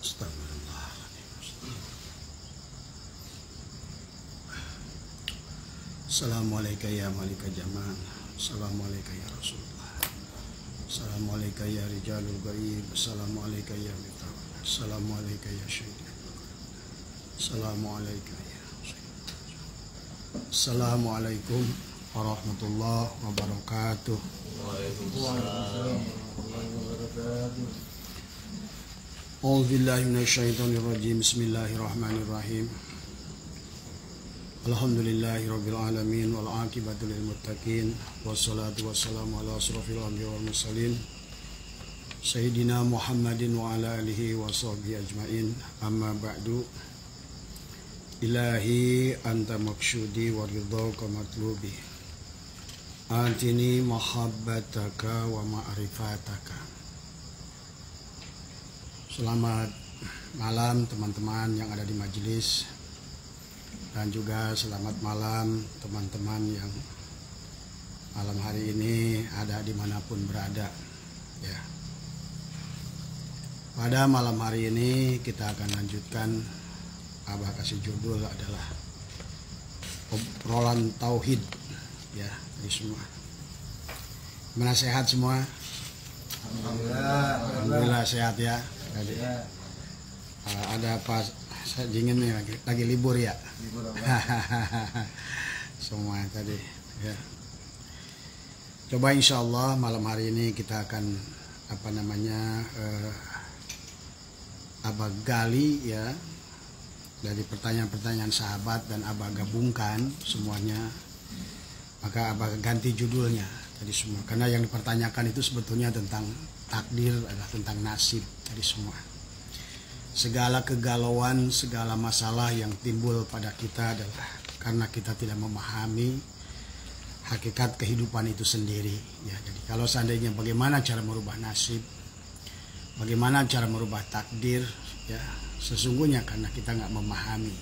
Astagfirullahaladzim. Assalamualaikum ya malika jaman. Assalamualaikum ya Rasulullah. Assalamualaikum ya rijalul ghaib. Assalamualaikum ya mita. Assalamualaikum ya syahid. Assalamualaikum ya syahid. Assalamualaikum warahmatullahi wabarakatuh. Waalaikumsalam warahmatullahi wabarakatuh. A'udzubillahi minasyaitonirrajim. Bismillahirrahmanirrahim. Alhamdulillahirabbil alamin wal aqibatu lil muttaqin wassalatu wassalamu ala asrofil anbiya'i wal mursalin sayyidina Muhammadin wa ala alihi wa sahbihi ajmain. Amma ba'du. Ilahi anta maqsudi wa ridhaka matlubi. Atini mahabbataka wa ma'rifataka. Selamat malam teman-teman yang ada di majelis, dan juga selamat malam teman-teman yang malam hari ini ada dimanapun berada ya. Pada malam hari ini kita akan lanjutkan, Abah kasih judul adalah obrolan tauhid ya, di semua. Gimana, sehat semua? Alhamdulillah sehat ya. Tadi ada apa? Saya dingin nih, lagi libur ya. Semua tadi ya. Coba insya Allah malam hari ini kita akan Abah gali ya dari pertanyaan-pertanyaan sahabat, dan Abah gabungkan semuanya. Maka Abah ganti judulnya tadi semua, karena yang dipertanyakan itu sebetulnya tentang takdir, adalah tentang nasib tadi semua. Segala kegalauan, segala masalah yang timbul pada kita adalah karena kita tidak memahami hakikat kehidupan itu sendiri ya. Jadi kalau seandainya bagaimana cara merubah nasib, bagaimana cara merubah takdir ya, sesungguhnya karena kita nggak memahami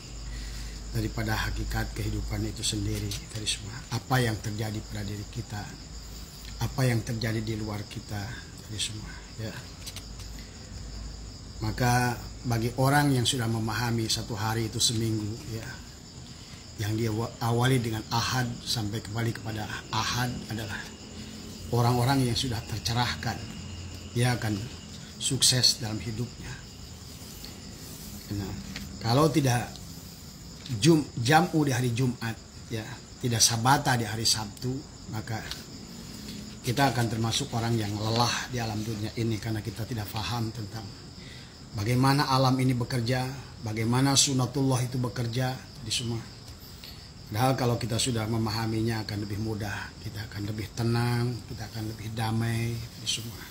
daripada hakikat kehidupan itu sendiri tadi semua. Apa yang terjadi pada diri kita, apa yang terjadi di luar kita tadi semua ya. Maka bagi orang yang sudah memahami satu hari itu seminggu ya, yang dia awali dengan ahad sampai kembali kepada ahad, adalah orang-orang yang sudah tercerahkan. Dia akan sukses dalam hidupnya. Nah, kalau tidak jam'u di hari Jumat ya, tidak sabata di hari Sabtu, maka kita akan termasuk orang yang lelah di alam dunia ini, karena kita tidak paham tentang bagaimana alam ini bekerja, bagaimana sunatullah itu bekerja di semua. Padahal kalau kita sudah memahaminya akan lebih mudah, kita akan lebih tenang, kita akan lebih damai di semua.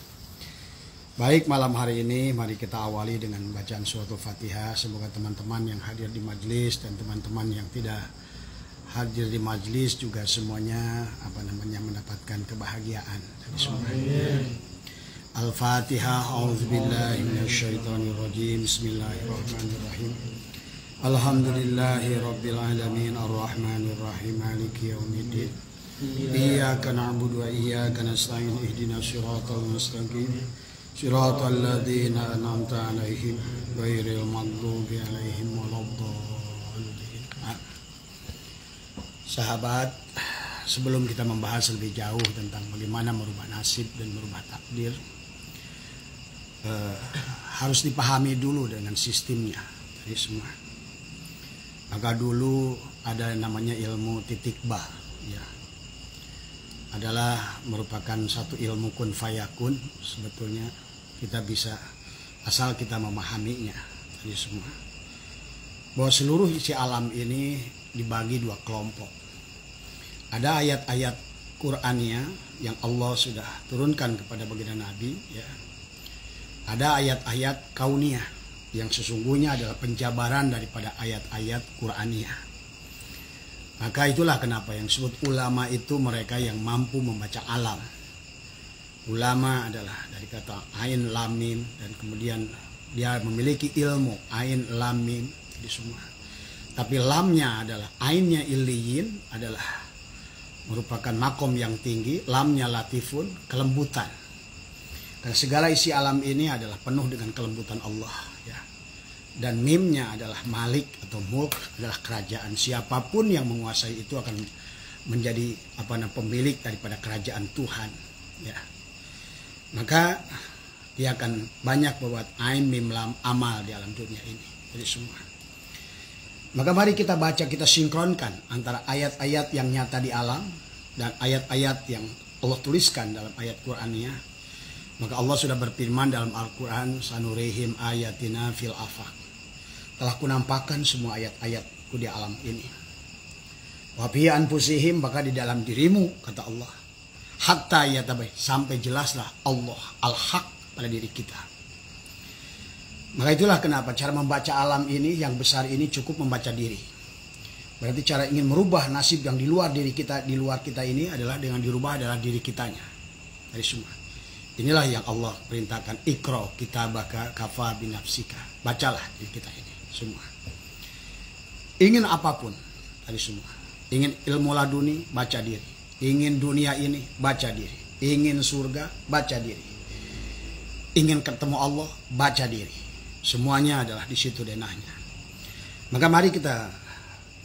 Baik, malam hari ini mari kita awali dengan bacaan suratul Fatihah. Semoga teman-teman yang hadir di majelis dan teman-teman yang tidak hadir di majelis juga semuanya mendapatkan kebahagiaan dari semua. Al-Fatihah. A'udzubillahi minasyaitonirrajim. Bismillahirrahmanirrahim. Alhamdulillahirabbil alamin arrahmanirrahim maliki yaumiddin. Iyyaka na'budu wa iyyaka nasta'in ihdinas siratal mustaqim. Siratal ladzina an'amta 'alaihim ghairil maghdubi 'alaihim waladdallin. Sahabat, sebelum kita membahas lebih jauh tentang bagaimana merubah nasib dan merubah takdir, harus dipahami dulu dengan sistemnya dari semua. Maka dulu ada namanya ilmu titik ba ya, adalah merupakan satu ilmu kun fayakun. Sebetulnya kita bisa, asal kita memahaminya dari semua, bahwa seluruh isi alam ini dibagi dua kelompok. Ada ayat-ayat Qur'annya yang Allah sudah turunkan kepada baginda Nabi ya. Ada ayat-ayat kauniyah yang sesungguhnya adalah penjabaran daripada ayat-ayat Qur'aniyah. Maka itulah kenapa yang disebut ulama itu mereka yang mampu membaca alam. Ulama adalah dari kata ain lam mim, dan kemudian dia memiliki ilmu ain lam mim di semua. Tapi lamnya adalah ainnya iliyin, adalah merupakan makom yang tinggi, lamnya latifun, kelembutan. Dan segala isi alam ini adalah penuh dengan kelembutan Allah ya. Dan mimnya adalah malik atau mulk, adalah kerajaan. Siapapun yang menguasai itu akan menjadi pemilik daripada kerajaan Tuhan. Ya. Maka dia akan banyak membuat ain mim lam amal di alam dunia ini. Jadi semua. Maka mari kita baca, kita sinkronkan antara ayat-ayat yang nyata di alam dan ayat-ayat yang Allah tuliskan dalam ayat Qur'annya. Maka Allah sudah berfirman dalam Al-Quran, sanurihim ayatina fil afaq. Telah kunampakkan semua ayat-ayatku di alam ini. Wa fi anfusihim, maka di dalam dirimu, kata Allah. Hatta yatabai, sampai jelaslah Allah al-haq pada diri kita. Maka itulah kenapa cara membaca alam ini yang besar ini cukup membaca diri. Berarti cara ingin merubah nasib yang di luar diri kita, di luar kita ini adalah dengan dirubah adalah diri kitanya. Dari semua. Inilah yang Allah perintahkan, ikra kitabaka kafa binafsika. Bacalah diri kita ini semua. Ingin apapun dari semua. Ingin ilmu laduni, baca diri. Ingin dunia ini, baca diri. Ingin surga, baca diri. Ingin ketemu Allah, baca diri. Semuanya adalah di situ denahnya. Maka mari kita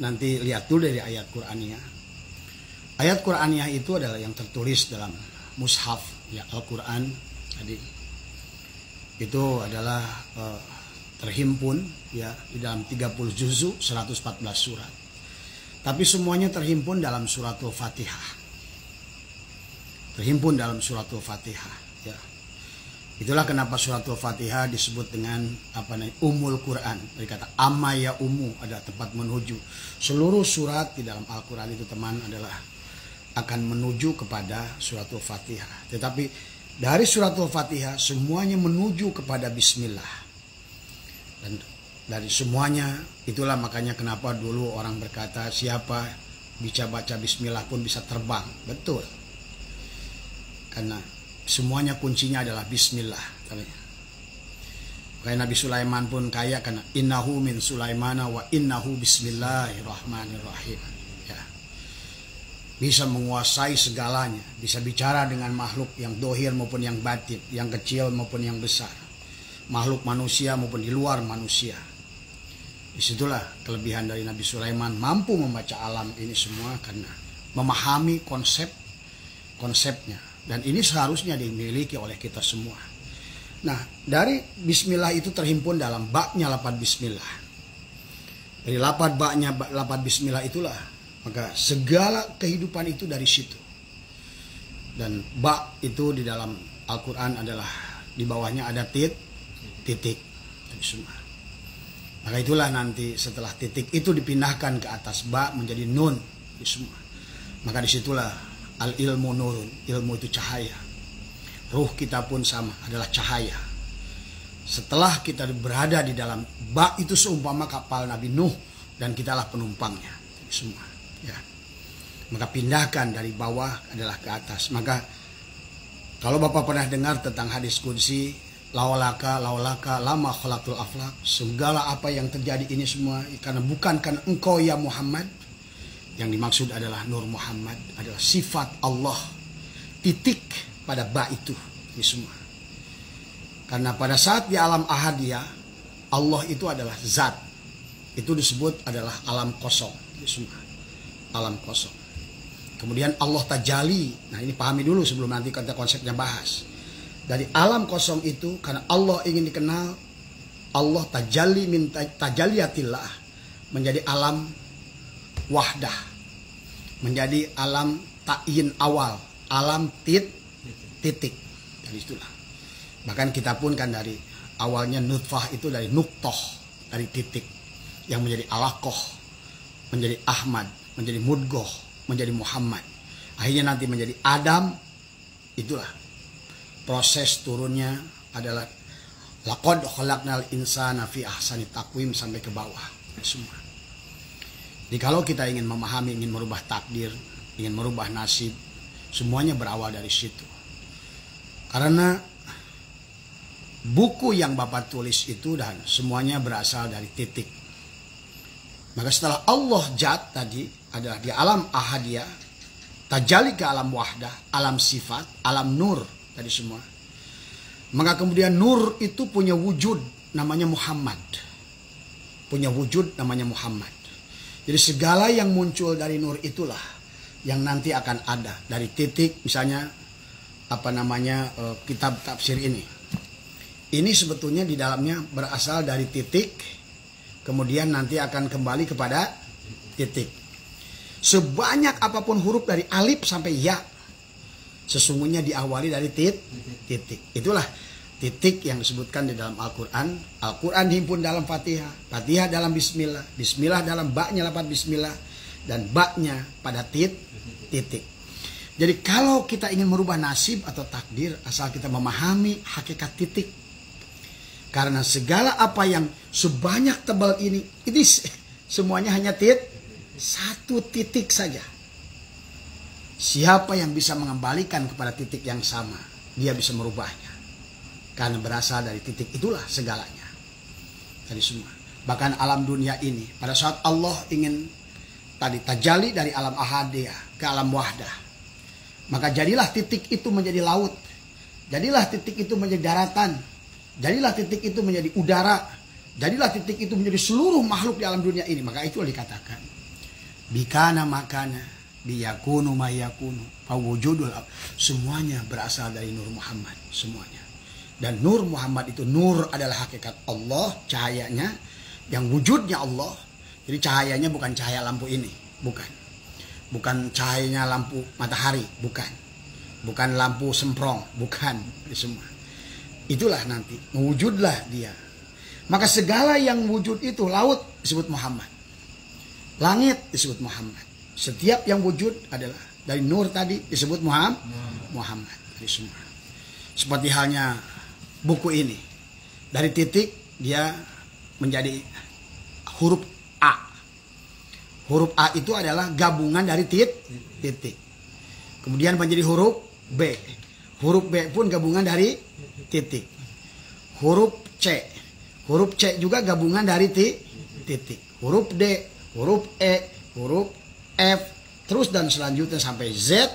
nanti lihat dulu dari ayat Qur'aniyah. Ayat Qur'aniyah itu adalah yang tertulis dalam mushaf ya Al-Quran tadi. Itu adalah terhimpun ya di dalam 30 juzuk 114 surat. Tapi semuanya terhimpun dalam suratul Fatihah. Terhimpun dalam suratul Fatihah ya. Itulah kenapa suratul Fatihah disebut dengan Ummul Quran. Dari kata amma ya ummu, ada tempat menuju. Seluruh surat di dalam Al-Quran itu teman adalah akan menuju kepada suratul Fatihah. Tetapi dari suratul Fatihah semuanya menuju kepada bismillah. Dan dari semuanya itulah makanya kenapa dulu orang berkata siapa bisa baca bismillah pun bisa terbang. Betul. Karena semuanya kuncinya adalah bismillah. Kayak Nabi Sulaiman pun kaya karena innahu min Sulaimana wa innahu bismillahirrahmanirrahim. Ya. Bisa menguasai segalanya, bisa bicara dengan makhluk yang dohir maupun yang batin, yang kecil maupun yang besar, makhluk manusia maupun di luar manusia. Disitulah kelebihan dari Nabi Sulaiman, mampu membaca alam ini semua karena memahami konsepnya. Dan ini seharusnya dimiliki oleh kita semua. Nah, dari bismillah itu terhimpun dalam baknya lafaz bismillah. Dari lafaz baknya lafaz bismillah itulah, maka segala kehidupan itu dari situ. Dan bak itu di dalam Al-Quran adalah di bawahnya ada titik. Dari semua. Maka itulah nanti setelah titik itu dipindahkan ke atas bak menjadi nun. Di semua. Maka disitulah al-ilmu nurun, ilmu itu cahaya. Ruh kita pun sama, adalah cahaya. Setelah kita berada di dalam bak itu seumpama kapal Nabi Nuh dan kitalah penumpangnya. Semua. Ya. Maka pindahkan dari bawah adalah ke atas. Maka kalau Bapak pernah dengar tentang hadis qudsi, laulaka lama khalaqtul aflaq, segala apa yang terjadi ini semua bukan karena engkau ya Muhammad. Yang dimaksud adalah Nur Muhammad, adalah sifat Allah. Titik pada ba itu. Ini semua. Karena pada saat di alam ahadiyah, Allah itu adalah zat. Itu disebut adalah alam kosong. Ini semua. Alam kosong. Kemudian Allah tajali. Nah ini pahami dulu sebelum nanti kita konsepnya bahas. Dari alam kosong itu, karena Allah ingin dikenal, Allah tajali min tajaliyatillah. Menjadi alam wahdah. Menjadi alam ta'yin awal, alam titik. Dari itulah. Bahkan kita pun kan dari awalnya nutfah itu dari nuktoh, dari titik yang menjadi alaqoh, menjadi Ahmad, menjadi mudgoh, menjadi Muhammad. Akhirnya nanti menjadi Adam. Itulah proses turunnya adalah laqad khalaqnal insana fi ahsani taqwim sampai ke bawah semua. Jadi kalau kita ingin memahami, ingin merubah takdir, ingin merubah nasib, semuanya berawal dari situ. Karena buku yang Bapak tulis itu dan semuanya berasal dari titik. Maka setelah Allah Jat tadi adalah di alam ahadiyah, tajali ke alam wahdah, alam sifat, alam nur tadi semua. Maka kemudian nur itu punya wujud namanya Muhammad. punya wujud namanya Muhammad. Jadi segala yang muncul dari nur itulah yang nanti akan ada dari titik, misalnya kitab tafsir ini. Ini sebetulnya di dalamnya berasal dari titik, kemudian nanti akan kembali kepada titik. Sebanyak apapun huruf dari alif sampai ya, sesungguhnya diawali dari titik. Itulah titik yang disebutkan di dalam Al-Quran. Al-Quran dihimpun dalam Fatihah, Fatihah dalam Bismillah, Bismillah dalam baknya lafaz Bismillah, dan baknya pada titik. Jadi kalau kita ingin merubah nasib atau takdir, asal kita memahami hakikat titik. Karena segala apa yang sebanyak tebal ini semuanya hanya satu titik saja. Siapa yang bisa mengembalikan kepada titik yang sama, dia bisa merubahnya. Karena berasal dari titik itulah segalanya. Dari semua. Bahkan alam dunia ini, pada saat Allah ingin tajalli dari alam ahadiyah ke alam wahdah, maka jadilah titik itu menjadi laut, jadilah titik itu menjadi daratan, jadilah titik itu menjadi udara, jadilah titik itu menjadi seluruh makhluk di alam dunia ini. Maka itu dikatakan bikana makana biyakunu mayakunu fawujudul, semuanya berasal dari Nur Muhammad, semuanya. Dan Nur Muhammad itu, nur adalah hakikat Allah, cahayanya yang wujudnya Allah. Jadi cahayanya bukan cahaya lampu ini, bukan cahayanya lampu matahari, bukan lampu semprong, bukan. Semua itulah nanti mewujudlah dia. Maka segala yang wujud itu, laut disebut Muhammad, langit disebut Muhammad. Setiap yang wujud adalah dari nur tadi disebut Muhammad. Dari semua. Seperti halnya buku ini, dari titik dia menjadi huruf A. Huruf A itu adalah gabungan dari titik. Kemudian menjadi huruf B. Huruf B pun gabungan dari titik. Huruf C. Huruf C juga gabungan dari titik. Huruf D, huruf E, huruf F, terus dan selanjutnya sampai Z.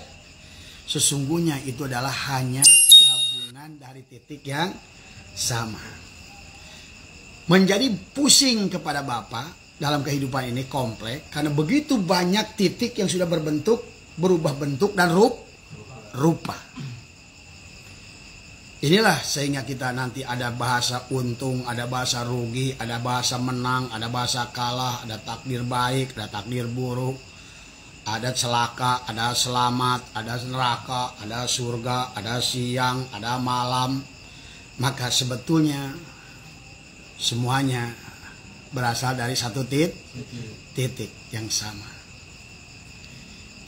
Sesungguhnya itu adalah hanya gabungan dari titik yang sama. Menjadi pusing kepada Bapak dalam kehidupan ini kompleks karena begitu banyak titik yang sudah berubah bentuk dan rupa. Inilah sehingga kita nanti ada bahasa untung, ada bahasa rugi, ada bahasa menang, ada bahasa kalah, ada takdir baik, ada takdir buruk, ada celaka, ada selamat, ada neraka, ada surga, ada siang, ada malam. Maka sebetulnya semuanya berasal dari satu titik yang sama.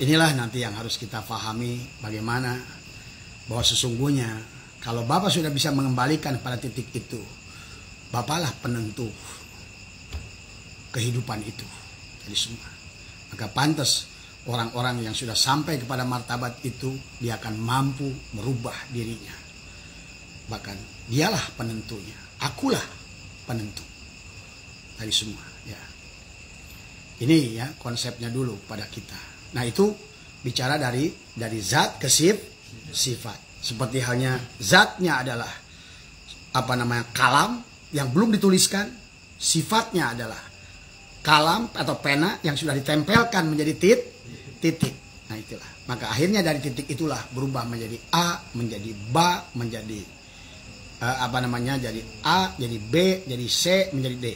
Inilah nanti yang harus kita pahami, bagaimana bahwa sesungguhnya kalau Bapak sudah bisa mengembalikan pada titik itu, Bapaklah penentu kehidupan itu. Jadi semua. Maka pantas orang-orang yang sudah sampai kepada martabat itu, dia akan mampu merubah dirinya. Bahkan dialah penentunya. Akulah penentu dari semua. Ya. Ini ya konsepnya dulu pada kita. Nah itu bicara dari zat ke sifat. Seperti halnya zatnya adalah kalam yang belum dituliskan, sifatnya adalah kalam atau pena yang sudah ditempelkan menjadi titik. Nah itulah. Maka akhirnya dari titik itulah berubah menjadi A, menjadi ba, menjadi jadi A, jadi B, jadi C, menjadi D.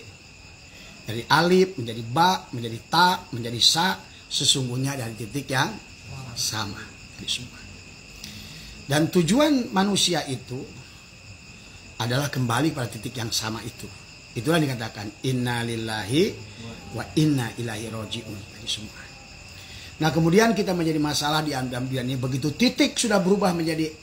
Dari alif menjadi ba, menjadi ta, menjadi sa, sesungguhnya dari titik yang sama. Dari semua. Dan tujuan manusia itu adalah kembali pada titik yang sama itu. Itulah dikatakan inna lillahi wa inna ilaihi raji'un. Dari semua. Nah kemudian kita menjadi masalah di dalam ini, begitu titik sudah berubah menjadi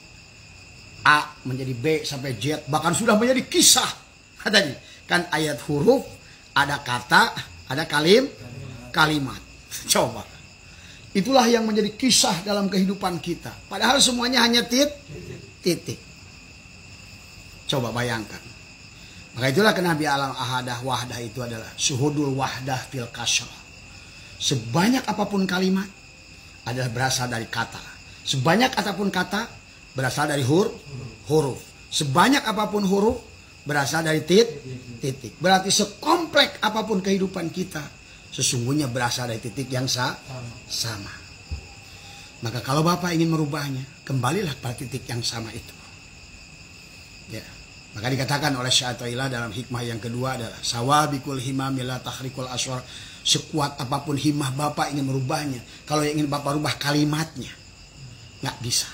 A, menjadi B sampai Z, bahkan sudah menjadi kisah. Tadi kan ayat huruf, ada kata, ada kalimat. Coba. Itulah yang menjadi kisah dalam kehidupan kita. Padahal semuanya hanya titik. Coba bayangkan. Maka itulah kenapa alam ahadah wahdah itu adalah suhudul wahdah fil kasr. Sebanyak apapun kalimat adalah berasal dari kata. Sebanyak apapun kata berasal dari huruf. Sebanyak apapun huruf berasal dari titik. Berarti sekompleks kompleks apapun kehidupan kita, sesungguhnya berasal dari titik yang sama. Maka kalau Bapak ingin merubahnya, kembalilah pada titik yang sama itu. Ya. Maka dikatakan oleh Syai'atullah dalam hikmah yang kedua adalah sawabikul himami la tahrikul aswar. Sekuat apapun himmah Bapak ingin merubahnya, kalau yang ingin Bapak rubah kalimatnya, nggak bisa.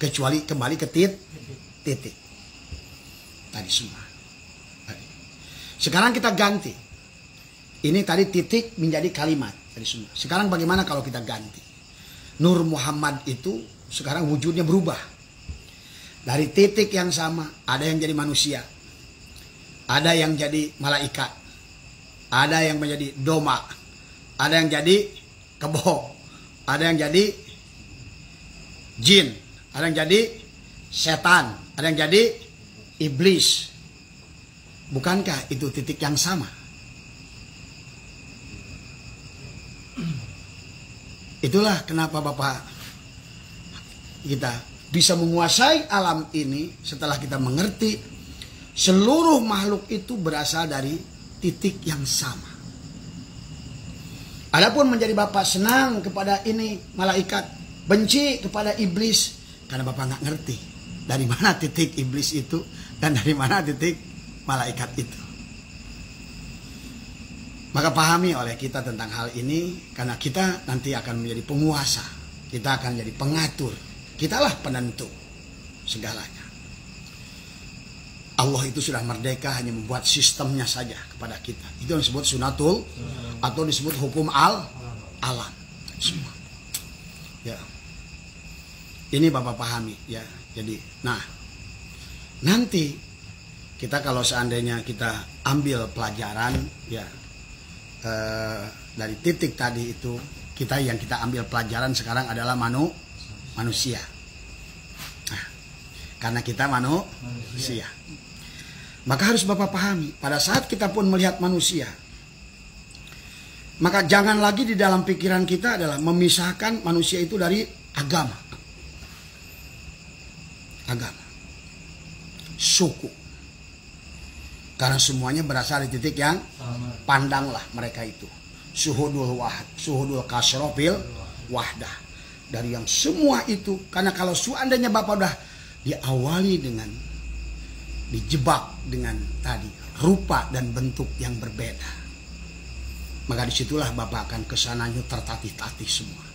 Kecuali kembali ke titik. Tadi semua. Sekarang kita ganti. Ini tadi titik menjadi kalimat. Tadi semua. Sekarang bagaimana kalau kita ganti? Nur Muhammad itu sekarang wujudnya berubah. Dari titik yang sama, ada yang jadi manusia. Ada yang jadi malaikat. Ada yang menjadi doma. Ada yang jadi kebo. Ada yang jadi jin. Ada yang jadi setan. Ada yang jadi iblis. Bukankah itu titik yang sama? Itulah kenapa Bapak kita bisa menguasai alam ini setelah kita mengerti seluruh makhluk itu berasal dari titik yang sama. Adapun menjadi Bapak senang kepada ini malaikat, benci kepada iblis, karena Bapak nggak ngerti dari mana titik iblis itu dan dari mana titik malaikat itu. Maka pahami oleh kita tentang hal ini, karena kita nanti akan menjadi penguasa, kita akan jadi pengatur, kitalah penentu segalanya. Allah itu sudah merdeka, hanya membuat sistemnya saja kepada kita. Itu yang disebut sunatul atau disebut hukum alam semua. Ya. Ini Bapak pahami ya. Jadi, nah, nanti kita kalau seandainya kita ambil pelajaran ya dari titik tadi itu, yang kita ambil pelajaran sekarang adalah manusia. Nah, karena kita manusia. Maka harus Bapak pahami, pada saat kita pun melihat manusia, maka jangan lagi di dalam pikiran kita adalah memisahkan manusia itu dari agama, suku. Karena semuanya berasal dari titik yang pandanglah mereka itu. Suhudul wahad, suhudul kasrofil wahdah. Dari yang semua itu, karena kalau seandainya Bapak udah diawali dengan dijebak dengan tadi rupa dan bentuk yang berbeda, maka disitulah Bapak akan kesananya tertatih-tatih semua.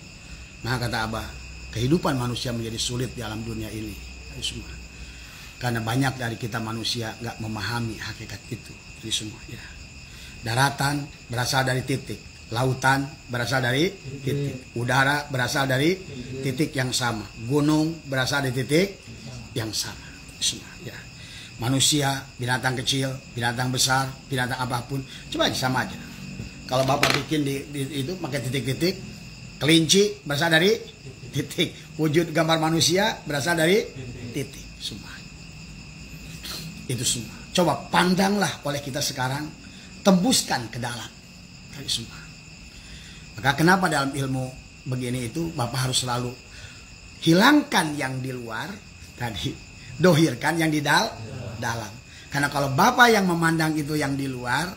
Nah kata Abah, kehidupan manusia menjadi sulit di alam dunia ini semua, karena banyak dari kita manusia nggak memahami hakikat itu. Jadi semua ya, daratan berasal dari titik, lautan berasal dari titik, udara berasal dari titik yang sama, gunung berasal dari titik yang sama semua ya. Manusia, binatang kecil, binatang besar, binatang apapun, coba aja sama aja. Kalau Bapak bikin itu pakai titik-titik, kelinci berasal dari titik, wujud gambar manusia berasal dari titik, semua. Itu semua. Coba pandanglah oleh kita sekarang, tembuskan ke dalam, kali semua. Maka kenapa dalam ilmu begini itu Bapak harus selalu hilangkan yang di luar tadi, dohirkan yang di dalam. Karena kalau Bapak yang memandang itu yang di luar,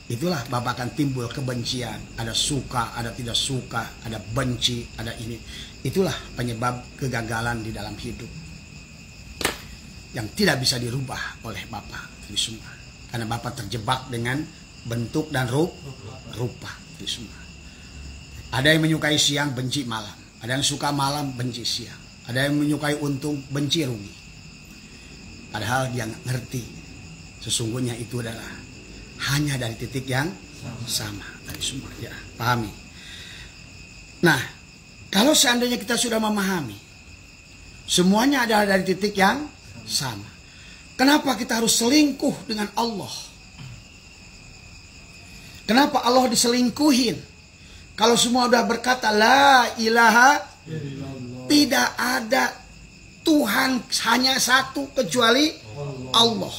itulah Bapak akan timbul kebencian. Ada suka, ada tidak suka, ada benci, ada ini. Itulah penyebab kegagalan di dalam hidup yang tidak bisa dirubah oleh Bapak di semua. Karena Bapak terjebak dengan bentuk dan rupa di semua. Ada yang menyukai siang, benci malam. Ada yang suka malam, benci siang. Ada yang menyukai untung, benci rugi. Padahal dia nggak ngerti sesungguhnya itu adalah hanya dari titik yang sama dari semua ya, pahami. Nah, kalau seandainya kita sudah memahami semuanya adalah dari titik yang sama, kenapa kita harus selingkuh dengan Allah? Kenapa Allah diselingkuhin? Kalau semua udah berkata la ilaha illallah, tidak ada Tuhan hanya satu kecuali Allah.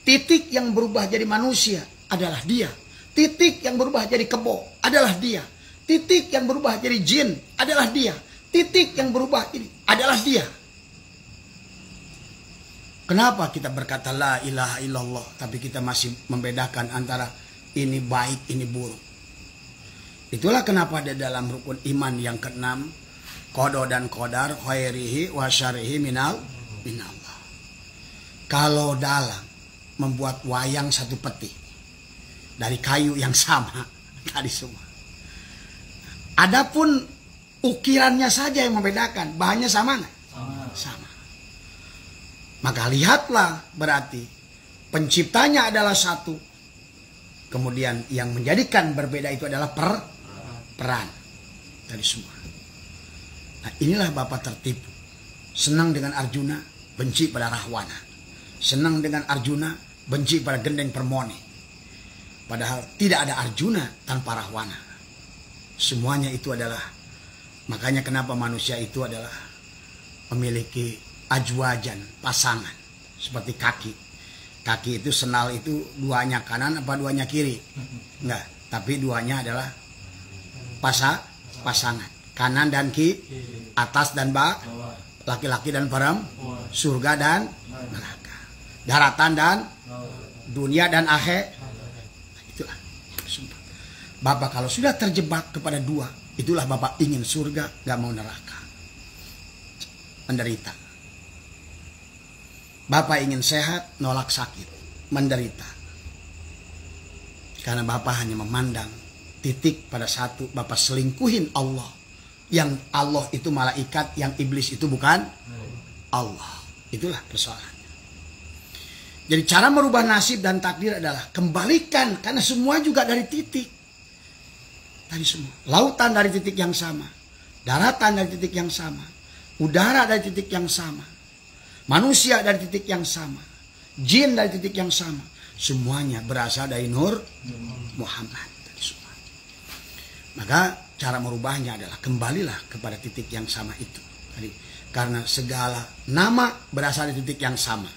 Titik yang berubah jadi manusia adalah Dia. Titik yang berubah jadi kebo adalah Dia. Titik yang berubah jadi jin adalah Dia. Titik yang berubah ini adalah Dia. Kenapa kita berkata la ilaha illallah tapi kita masih membedakan antara ini baik, ini buruk? Itulah kenapa di dalam rukun iman yang keenam, qada dan qadar, khairihi wa syarrihi minallah. Kalau dalam membuat wayang satu peti dari kayu yang sama tadi semua. Adapun ukirannya saja yang membedakan, bahannya sama nggak? Sama. Maka lihatlah berarti penciptanya adalah satu. Kemudian yang menjadikan berbeda itu adalah peran dari semua. Nah, inilah Bapak tertipu. Senang dengan Arjuna, benci pada Rahwana. Senang dengan Arjuna, benci pada Gendeng Permoni. Padahal tidak ada Arjuna tanpa Rahwana. Semuanya itu adalah, makanya kenapa manusia itu adalah memiliki ajwajan, pasangan. Seperti kaki. Kaki itu senal itu duanya kanan apa duanya kiri? Enggak, tapi duanya adalah pasangan. Kanan dan kiri, atas dan bawah, laki-laki dan perempuan, surga dan neraka, daratan dan dunia dan akhir. Itulah. Bapak kalau sudah terjebak kepada dua, itulah Bapak ingin surga, gak mau neraka. Menderita. Bapak ingin sehat, nolak sakit, menderita. Karena Bapak hanya memandang titik pada satu, Bapak selingkuhin Allah. Yang Allah itu malaikat, yang iblis itu bukan Allah. Itulah persoalannya. Jadi cara merubah nasib dan takdir adalah kembalikan, karena semua juga dari titik. Dari semua. Lautan dari titik yang sama. Daratan dari titik yang sama. Udara dari titik yang sama. Manusia dari titik yang sama. Jin dari titik yang sama. Semuanya berasal dari Nur Muhammad. Maka cara merubahnya adalah kembalilah kepada titik yang sama itu. Karena segala nama berasal dari titik yang sama.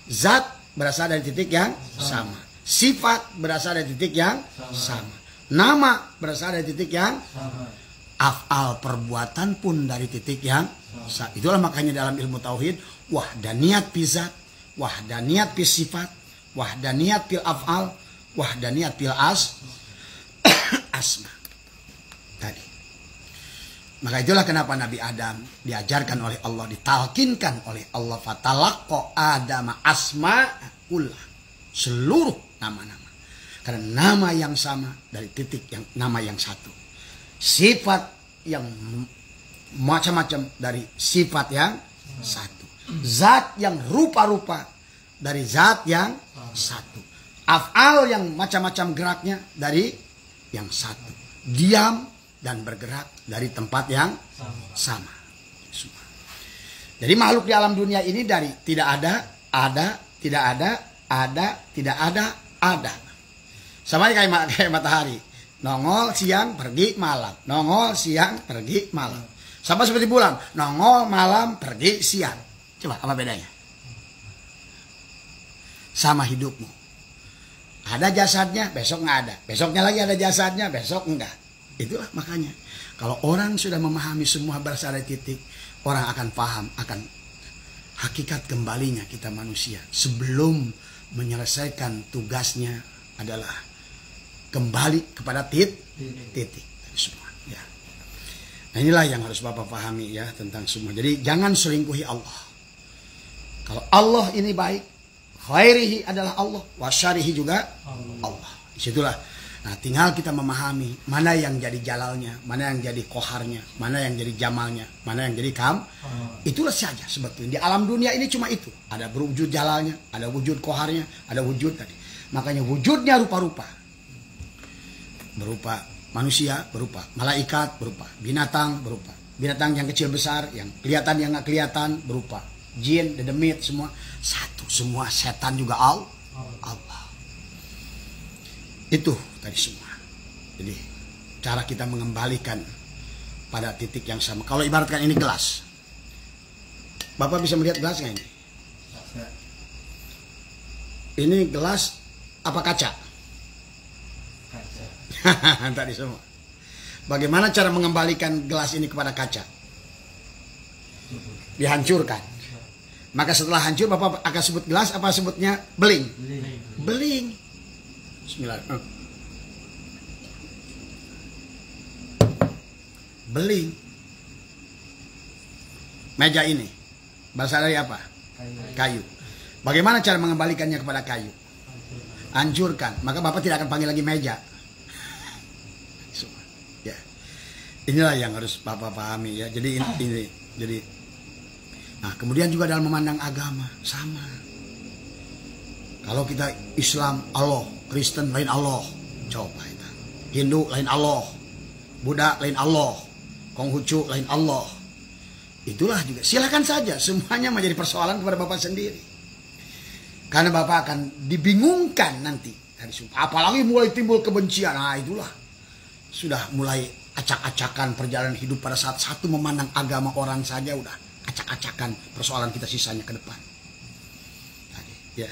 Zat berasal dari titik yang sama. Sifat berasal dari titik yang sama. Nama berasal dari titik yang sama. Af'al perbuatan pun dari titik yang sama. Itulah makanya dalam ilmu tauhid wahdaniyat fi zat, wahdaniyat fi sifat, wahdaniyat fil af'al, wahdaniyat fil asma. Tadi. Maka itulah kenapa Nabi Adam diajarkan oleh Allah, ditalkinkan oleh Allah, fatalaqqa Adama asma'ullah, seluruh nama-nama. Karena nama yang sama dari titik yang nama yang satu. Sifat yang macam-macam dari sifat yang satu. Zat yang rupa-rupa dari zat yang satu. Af'al yang macam-macam geraknya dari yang satu. Diam dan bergerak dari tempat yang sama. Jadi makhluk di alam dunia ini dari tidak ada, tidak ada, tidak ada. Sama kayak matahari. Nongol siang, pergi malam. Nongol siang, pergi malam. Sama seperti bulan. Nongol malam, pergi siang. Coba apa bedanya? Sama hidupmu. Ada jasadnya, besok nggak ada. Besoknya lagi ada jasadnya, besok enggak. Itulah makanya. Kalau orang sudah memahami semua berasal dari titik, orang akan paham akan hakikat kembalinya kita manusia. Sebelum menyelesaikan tugasnya adalah kembali kepada titik semua. Ya. Nah inilah yang harus Bapak pahami ya tentang semua. Jadi jangan selingkuhi Allah. Kalau Allah ini baik, khairihi adalah Allah, wasyarihi juga Allah. Disitulah. Nah tinggal kita memahami mana yang jadi jalalnya, mana yang jadi koharnya, mana yang jadi jamalnya, mana yang jadi Itulah saja sebetulnya. Di alam dunia ini cuma itu. Ada wujud jalalnya, ada wujud koharnya, ada wujud tadi. Makanya wujudnya rupa-rupa. Berupa manusia, berupa malaikat, berupa binatang, berupa binatang yang kecil besar, yang kelihatan yang nggak kelihatan, berupa jin, dedemit, semua satu, semua setan juga Allah. Itu tadi semua. Jadi cara kita mengembalikan pada titik yang sama. Kalau ibaratkan ini gelas, Bapak bisa melihat gelas nggak ini? Ini gelas apa kaca? Tadi semua. Bagaimana cara mengembalikan gelas ini kepada kaca? Dihancurkan. Maka setelah hancur Bapak akan sebut gelas apa sebutnya? Beling. Beling. Bismillah. Beling. Meja ini berasal dari apa? Kayu. Bagaimana cara mengembalikannya kepada kayu? Hancurkan. Maka Bapak tidak akan panggil lagi meja. Ya. Inilah yang harus Bapak pahami ya. Jadi ini. Jadi nah, kemudian juga dalam memandang agama sama. Kalau kita Islam Allah, Kristen lain Allah. Coba itu. Hindu lain Allah. Buddha lain Allah. Konghucu lain Allah. Itulah juga. Silakan saja. Semuanya menjadi persoalan kepada Bapak sendiri. Karena Bapak akan dibingungkan nanti. Apalagi mulai timbul kebencian. Nah itulah. Sudah mulai acak-acakan perjalanan hidup pada saat satu memandang agama orang saja udah acak-acakan persoalan kita sisanya ke depan. Ya.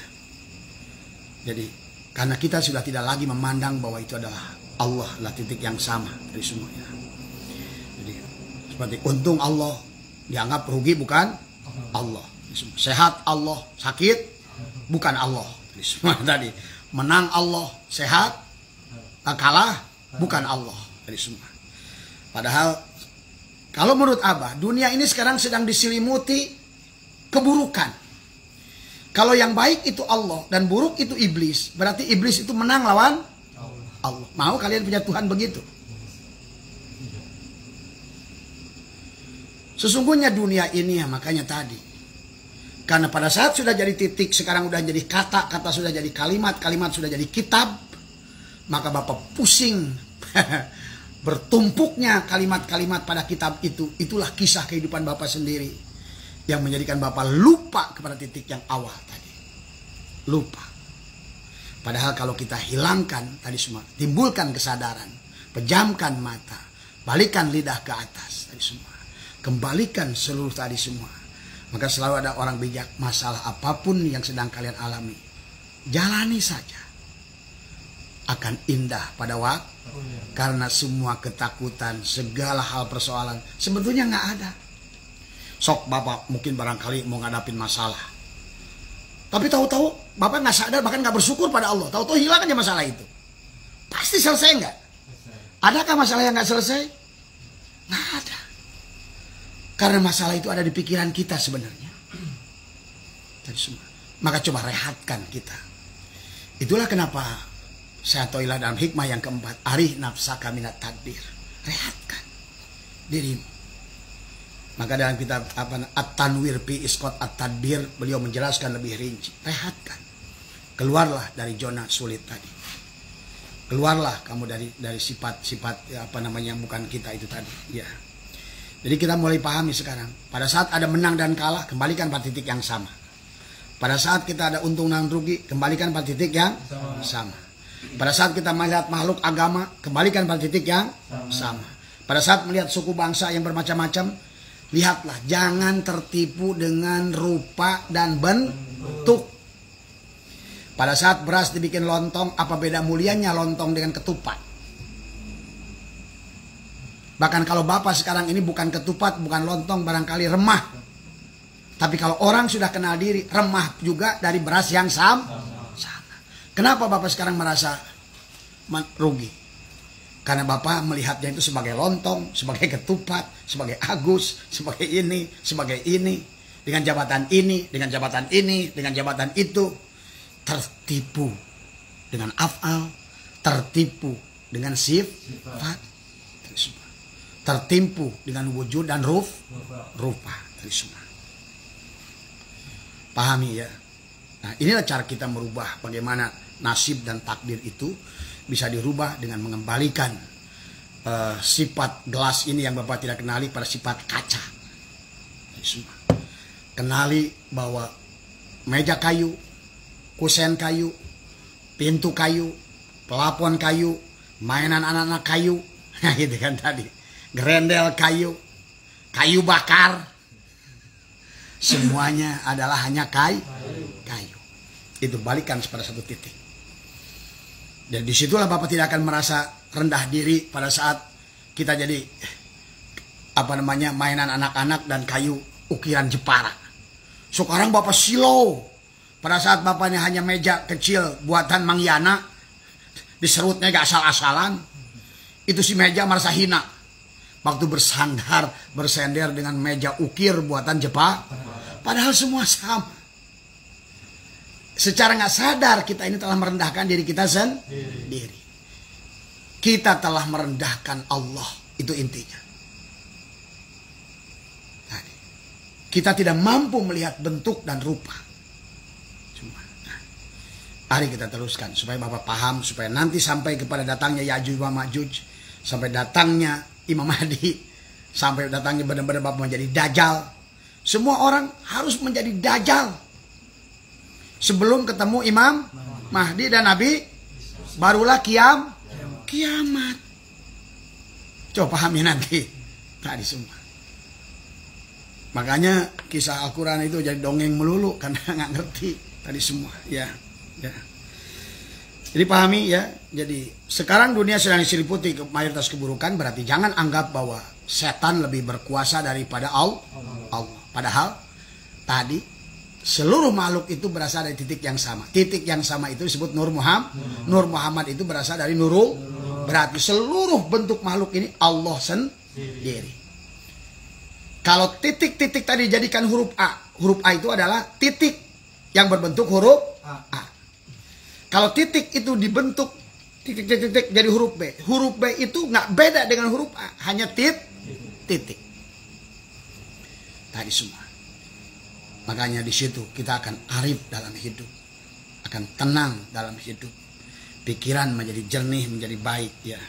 Jadi karena kita sudah tidak lagi memandang bahwa itu adalah Allah lah titik yang sama dari semuanya. Jadi seperti untung Allah dianggap rugi bukan Allah. Sehat Allah, sakit bukan Allah. Jadi semua tadi menang Allah, sehat kalah bukan Allah dari semua. Padahal kalau menurut Abah, dunia ini sekarang sedang diselimuti keburukan. Kalau yang baik itu Allah dan buruk itu iblis, berarti iblis itu menang lawan Allah. Mau kalian punya Tuhan begitu? Sesungguhnya dunia ini ya makanya tadi. Karena pada saat sudah jadi titik, sekarang sudah jadi kata, kata sudah jadi kalimat, kalimat sudah jadi kitab. Maka Bapak pusing. Bertumpuknya kalimat-kalimat pada kitab itu. Itulah kisah kehidupan Bapak sendiri. Yang menjadikan Bapak lupa kepada titik yang awal tadi. Lupa. Padahal kalau kita hilangkan tadi semua. Timbulkan kesadaran. Pejamkan mata. Balikan lidah ke atas tadi semua. Kembalikan seluruh tadi semua. Maka selalu ada orang bijak. Masalah apapun yang sedang kalian alami. Jalani saja. Akan indah pada waktu. Karena semua ketakutan. Segala hal persoalan. Sebetulnya nggak ada. Sok Bapak mungkin barangkali mau ngadapin masalah. Tapi tahu-tahu Bapak nggak sadar. Bahkan nggak bersyukur pada Allah. Tahu-tahu hilang aja masalah itu. Pasti selesai nggak? Adakah masalah yang nggak selesai? Nggak ada. Karena masalah itu ada di pikiran kita sebenarnya. Maka coba rehatkan kita. Itulah kenapa saya toilah dalam hikmah yang keempat. Arih nafsaka minat tadbir. Rehatkan dirimu. Maka dalam kitab At-Tanwir fi Isqat At-Tadbir beliau menjelaskan lebih rinci. Rehatkan. Keluarlah dari zona sulit tadi. Keluarlah kamu dari sifat-sifat yang bukan kita itu tadi. Ya. Jadi kita mulai pahami sekarang. Pada saat ada menang dan kalah, kembalikan pada titik yang sama. Pada saat kita ada untung dan rugi, kembalikan pada titik yang sama. Pada saat kita melihat makhluk agama, kembalikan pada titik yang sama. Pada saat melihat suku bangsa yang bermacam-macam, lihatlah. Jangan tertipu dengan rupa dan bentuk. Pada saat beras dibikin lontong, apa beda mulianya lontong dengan ketupat? Bahkan kalau Bapak sekarang ini bukan ketupat, bukan lontong, barangkali remah. Tapi kalau orang sudah kenal diri, remah juga dari beras yang sama. Kenapa Bapak sekarang merasa rugi? Karena Bapak melihatnya itu sebagai lontong, sebagai ketupat, sebagai Agus, sebagai ini, sebagai ini. Dengan jabatan ini, dengan jabatan ini, dengan jabatan itu. Tertipu dengan af'al, tertipu dengan sifat. Tertimpu dengan wujud dan rupa dari semua. Pahami ya. Nah inilah cara kita merubah bagaimana nasib dan takdir itu bisa dirubah dengan mengembalikan sifat gelas ini yang Bapak tidak kenali pada sifat kaca. Dari semua. Kenali bahwa meja kayu, kusen kayu, pintu kayu, pelapon kayu, mainan anak-anak kayu, nah gitu kan tadi. Gerendel kayu, kayu bakar, semuanya adalah hanya kayu. Itu balikan pada satu titik. Dan disitulah Bapak tidak akan merasa rendah diri pada saat kita jadi mainan anak-anak dan kayu ukiran Jepara. Sekarang Bapak silau. Pada saat Bapaknya hanya meja kecil buatan Mang Yana, diserutnya gak asal-asalan. Itu si meja merasa hina. Waktu bersender dengan meja ukir buatan Jepang. Padahal semua sama. Secara gak sadar kita ini telah merendahkan diri kita sendiri. Kita telah merendahkan Allah. Itu intinya. Kita tidak mampu melihat bentuk dan rupa. Mari kita teruskan supaya Bapak paham, supaya nanti sampai kepada datangnya Ya'juj wa Ma'juj, sampai datangnya Imam Mahdi, sampai datangnya benar-benar Bapak menjadi Dajjal. Semua orang harus menjadi Dajjal sebelum ketemu Imam Mahdi dan Nabi, barulah kiamat. Coba pahami nanti tadi semua. Makanya kisah Al-Quran itu jadi dongeng melulu karena nggak ngerti tadi semua ya. Ya. Jadi pahami ya. Jadi sekarang dunia sedang diseliputi mayoritas keburukan, berarti jangan anggap bahwa setan lebih berkuasa daripada Allah. Padahal tadi seluruh makhluk itu berasal dari titik yang sama. Titik yang sama itu disebut Nur Muhammad. Nur Muhammad itu berasal dari Nurul. Berarti seluruh bentuk makhluk ini Allah sendiri. Kalau titik-titik tadi dijadikan huruf A. Huruf A itu adalah titik yang berbentuk huruf A. Kalau titik itu dibentuk titik jadi huruf B. Huruf B itu nggak beda dengan huruf A, hanya titik. Tadi semua. Makanya di situ kita akan arif dalam hidup, akan tenang dalam hidup, pikiran menjadi jernih, menjadi baik ya.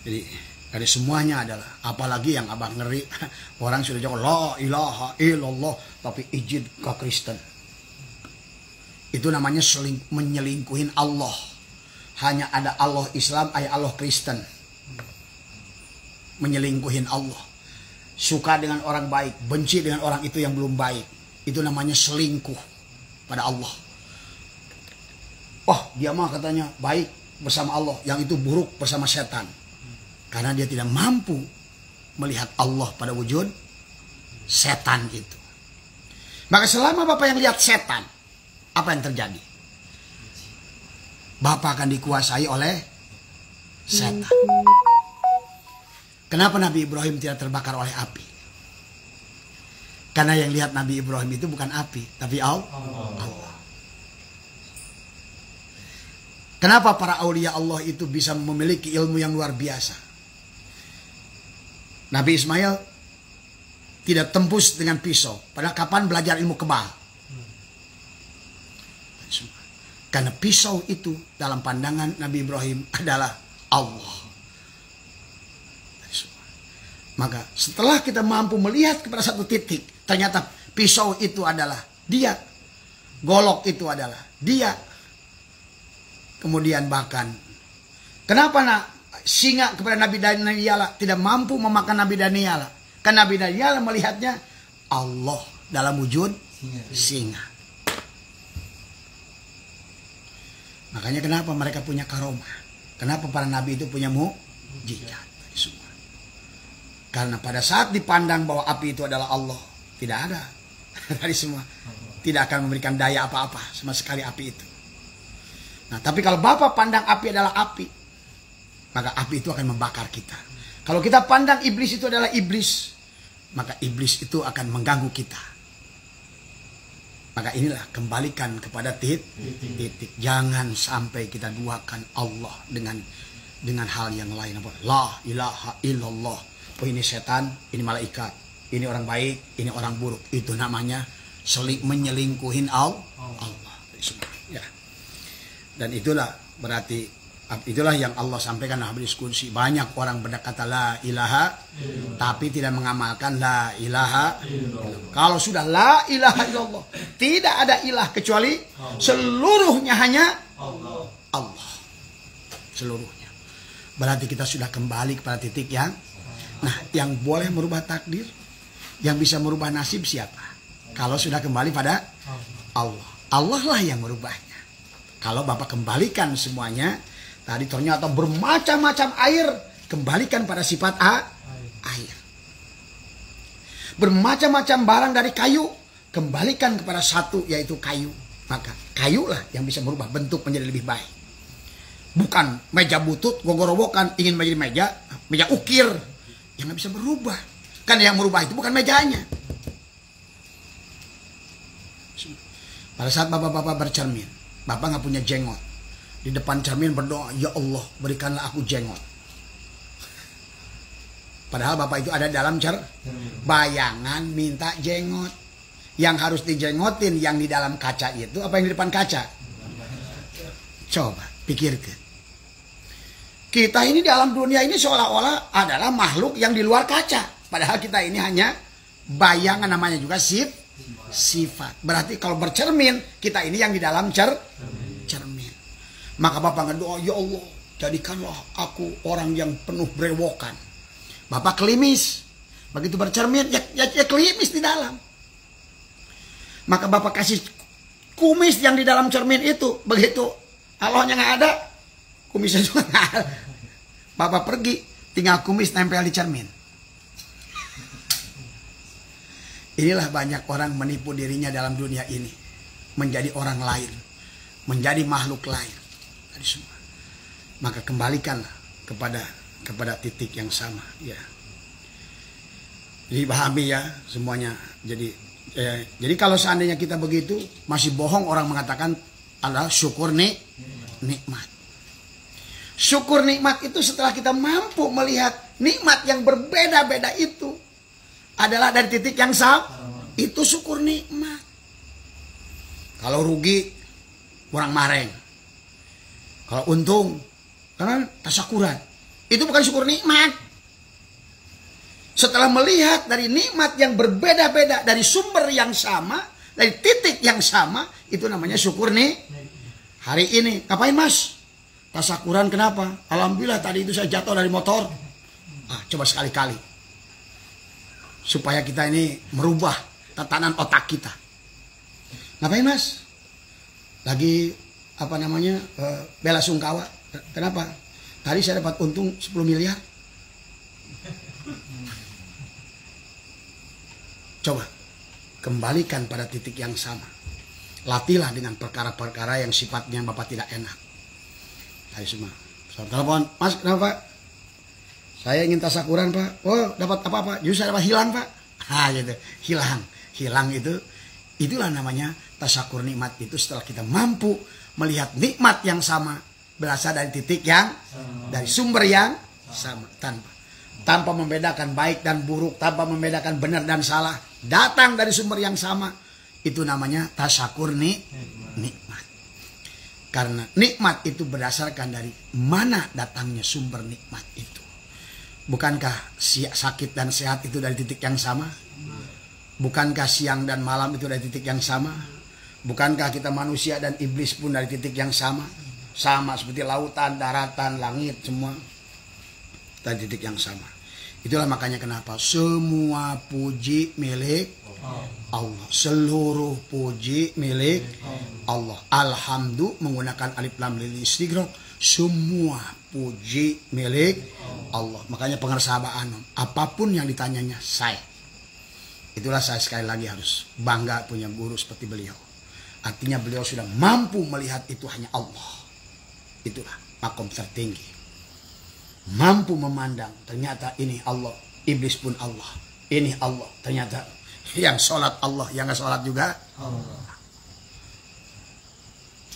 Jadi dari semuanya adalah, apalagi yang abang ngeri, orang sudah jawab la ilaha illallah tapi izin ke Kristen. Itu namanya menyelingkuhin Allah. Hanya ada Allah Islam, ada Allah Kristen. Menyelingkuhin Allah. Suka dengan orang baik, benci dengan orang itu yang belum baik. Itu namanya selingkuh pada Allah. Oh, dia mah katanya baik bersama Allah, yang itu buruk bersama setan. Karena dia tidak mampu melihat Allah pada wujud setan itu. Maka selama Bapak yang lihat setan, apa yang terjadi? Bapak akan dikuasai oleh setan. Kenapa Nabi Ibrahim tidak terbakar oleh api? Karena yang lihat Nabi Ibrahim itu bukan api, tapi Allah. Kenapa para aulia Allah itu bisa memiliki ilmu yang luar biasa? Nabi Ismail tidak tembus dengan pisau. Padahal kapan belajar ilmu kebal? Karena pisau itu dalam pandangan Nabi Ibrahim adalah Allah. Maka setelah kita mampu melihat kepada satu titik, ternyata pisau itu adalah dia. Golok itu adalah dia. Kemudian bahkan, kenapa singa kepada Nabi Daniel tidak mampu memakan Nabi Daniel? Karena Nabi Daniel melihatnya Allah dalam wujud singa. Makanya kenapa mereka punya karomah? Kenapa para nabi itu punya mukjizat? Karena pada saat dipandang bahwa api itu adalah Allah, tidak ada tadi semua, tidak akan memberikan daya apa-apa sama sekali api itu. Nah, tapi kalau Bapak pandang api adalah api, maka api itu akan membakar kita. Kalau kita pandang iblis itu adalah iblis, maka iblis itu akan mengganggu kita. Maka inilah, kembalikan kepada titik. Jangan sampai kita duakan Allah dengan hal yang lain. La ilaha illallah. Oh, ini setan, ini malaikat, ini orang baik, ini orang buruk. Itu namanya menyelingkuhin Allah. Ya. Dan itulah berarti, itulah yang Allah sampaikan dalam hadis qudsi. Banyak orang berkata la ilaha, tapi tidak mengamalkan la ilaha. Kalau sudah la ilaha illallah, tidak ada ilah kecuali seluruhnya hanya Allah. Seluruhnya. Berarti kita sudah kembali kepada titik yang, nah, yang boleh merubah takdir, yang bisa merubah nasib siapa? Kalau sudah kembali pada Allah. Allah lah yang merubahnya. Kalau Bapak kembalikan semuanya, tadi ternyata bermacam-macam air, kembalikan pada sifat air. Bermacam-macam barang dari kayu, kembalikan kepada satu, yaitu kayu. Maka kayulah yang bisa merubah bentuk menjadi lebih baik. Bukan meja butut, gogorowokan, ingin menjadi meja ukir yang nggak bisa berubah. Kan yang merubah itu bukan mejanya. Pada saat bapak-bapak bercermin, bapak nggak punya jenggot, di depan cermin berdoa, ya Allah berikanlah aku jenggot. Padahal bapak itu ada dalam bayangan minta jenggot. Yang harus dijenggotin yang di dalam kaca itu apa yang di depan kaca? Coba pikirkan. Kita ini dalam dunia ini seolah-olah adalah makhluk yang di luar kaca. Padahal kita ini hanya bayangan, namanya juga sifat. Berarti kalau bercermin, kita ini yang di dalam cermin. Maka bapak ngedoa, ya Allah jadikanlah aku orang yang penuh brewokan. Bapak kelimis. Begitu bercermin, ya kelimis di dalam. Maka bapak kasih kumis yang di dalam cermin itu. Begitu Allahnya nggak ada, kumisnya juga nggak ada. Bapak pergi, tinggal kumis nempel di cermin. Inilah banyak orang menipu dirinya dalam dunia ini. Menjadi orang lain. Menjadi makhluk lain. Maka kembalikanlah kepada titik yang sama. Ya. Dipahami ya semuanya. Jadi kalau seandainya kita begitu, masih bohong orang mengatakan adalah syukur nikmat. Syukur nikmat itu setelah kita mampu melihat nikmat yang berbeda-beda itu adalah dari titik yang sama. Itu syukur nikmat. Kalau rugi, kurang mareng. Kalau untung, karena tasyakuran. Itu bukan syukur nikmat. Setelah melihat dari nikmat yang berbeda-beda, dari sumber yang sama, dari titik yang sama, itu namanya syukur nih. Hari ini, ngapain mas? Tasyakuran kenapa? Alhamdulillah tadi itu saya jatuh dari motor. Coba sekali-kali. Supaya kita ini merubah tatanan otak kita. Ngapain mas? Lagi bela sungkawa. Kenapa? Tadi saya dapat untung 10 miliar. Coba kembalikan pada titik yang sama. Latihlah dengan perkara-perkara yang sifatnya bapak tidak enak. Ayo semua. Saya telepon, mas kenapa? Saya ingin tasyakuran pak. Oh dapat apa-apa? Justru saya dapat hilang pak. Gitu. Hilang itu. Itulah namanya tasyakur nikmat itu setelah kita mampu melihat nikmat yang sama berasal dari titik yang dari sumber yang sama tanpa membedakan baik dan buruk, tanpa membedakan benar dan salah, datang dari sumber yang sama. Itu namanya tasyakur nikmat. Karena nikmat itu berdasarkan dari mana datangnya sumber nikmat itu. Bukankah sakit dan sehat itu dari titik yang sama? Bukankah siang dan malam itu dari titik yang sama? Bukankah kita manusia dan iblis pun dari titik yang sama? Sama seperti lautan, daratan, langit, semua dari titik yang sama. Itulah makanya kenapa semua puji milik Allah. Seluruh puji milik Allah. Alhamdulillah menggunakan alif lam lil istighraq. Semua puji milik Allah. Makanya pengersahabaan, apapun yang ditanyanya saya. Itulah saya sekali lagi harus bangga punya guru seperti beliau. Artinya beliau sudah mampu melihat itu hanya Allah. Itulah makom tertinggi. Mampu memandang, ternyata ini Allah, iblis pun Allah, ini Allah, ternyata yang sholat Allah, yang nggak sholat juga Allah.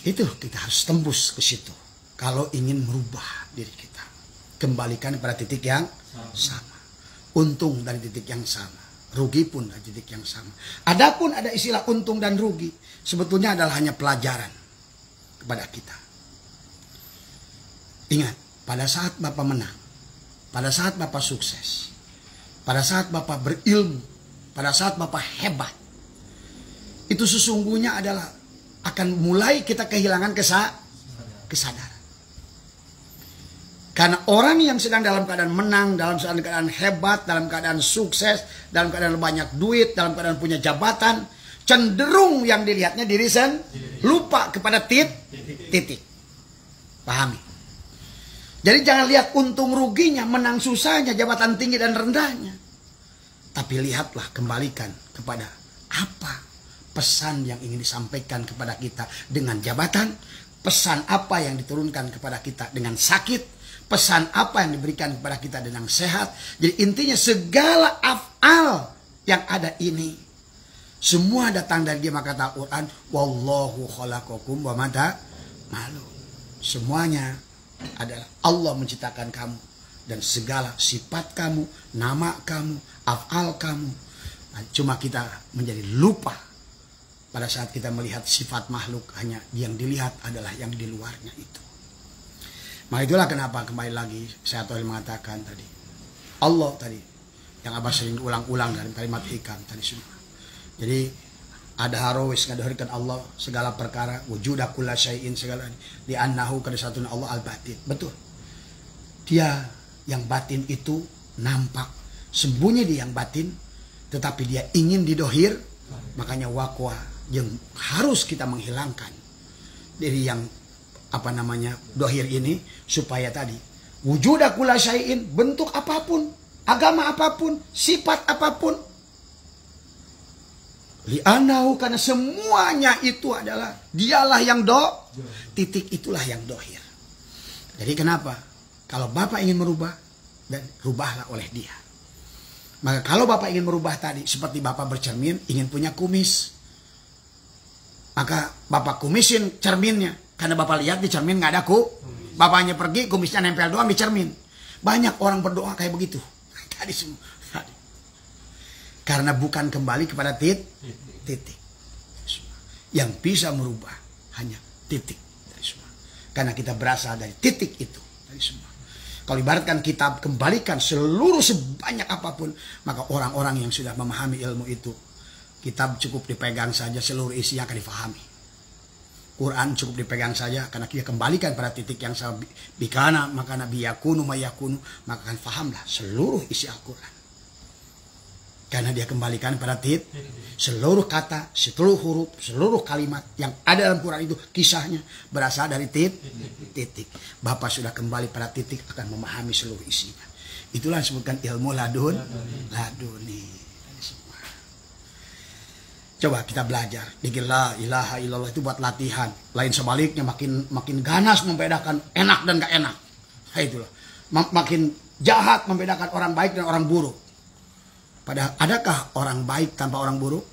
Itu kita harus tembus ke situ kalau ingin merubah diri kita, kembalikan pada titik yang sama, untung dari titik yang sama, rugi pun dari titik yang sama. Adapun ada istilah untung dan rugi, sebetulnya adalah hanya pelajaran kepada kita. Ingat, pada saat Bapak menang, pada saat Bapak sukses, pada saat Bapak berilmu, pada saat Bapak hebat, itu sesungguhnya adalah akan mulai kita kehilangan kesadaran. Karena orang yang sedang dalam keadaan menang, dalam keadaan hebat, dalam keadaan sukses, dalam keadaan banyak duit, dalam keadaan punya jabatan, cenderung yang dilihatnya diri sendiri, lupa kepada titik. Pahami? Jadi jangan lihat untung ruginya, menang susahnya, jabatan tinggi dan rendahnya. Tapi lihatlah, kembalikan kepada apa pesan yang ingin disampaikan kepada kita dengan jabatan, pesan apa yang diturunkan kepada kita dengan sakit, pesan apa yang diberikan kepada kita dengan sehat. Jadi intinya segala af'al yang ada ini semua datang dari dia. Maka kata Al-Quran, wallahu khalaqakum wa ma ta'malun. Semuanya adalah Allah menciptakan kamu, dan segala sifat kamu, nama kamu, af'al kamu. Nah, cuma kita menjadi lupa pada saat kita melihat sifat makhluk, hanya yang dilihat adalah yang di luarnya itu. Maka itulah kenapa kembali lagi saya mengatakan tadi, Allah tadi yang Abah sering ulang-ulang dalam kalimat hikam tadi semua. Jadi ada harawis ngadahirkan Allah segala perkara, wujuda kulla syai'in, segala di annahu kadasatun Allah al-batin. Betul. Dia yang batin itu nampak, sembunyi di yang batin, tetapi dia ingin didohir. Makanya wakwa yang harus kita menghilangkan dari yang dohir ini, supaya tadi wujuda kulla syai'in, bentuk apapun, agama apapun, sifat apapun, li'anahu, karena semuanya itu adalah dialah yang titik itulah yang dohir. Jadi kenapa? Kalau Bapak ingin merubah, dan rubahlah oleh dia. Maka kalau Bapak ingin merubah tadi, seperti Bapak bercermin, ingin punya kumis, maka Bapak kumisin cerminnya. Karena Bapak lihat di cermin nggak ada Bapaknya pergi, kumisnya nempel doang di cermin. Banyak orang berdoa kayak begitu. Tadi semua. Karena bukan kembali kepada titik. Yang bisa merubah hanya titik. Karena kita berasal dari titik itu. Kalau ibaratkan kita kembalikan seluruh sebanyak apapun, maka orang-orang yang sudah memahami ilmu itu, kitab cukup dipegang saja, seluruh isinya akan difahami. Quran cukup dipegang saja, karena kita kembalikan pada titik yang sama. Bikana maka nabi yakunu mayakunu, maka akan fahamlah seluruh isi Al-Quran. Karena dia kembalikan pada seluruh kata, seluruh huruf, seluruh kalimat yang ada dalam Quran itu kisahnya berasal dari titik. Bapak sudah kembali pada titik, akan memahami seluruh isinya. Itulah yang disebutkan ilmu laduni. Coba kita belajar. Dikir la ilaha illallah itu buat latihan. Lain sebaliknya makin ganas membedakan enak dan gak enak. Nah, itulah. Makin jahat membedakan orang baik dan orang buruk. Padahal adakah orang baik tanpa orang buruk?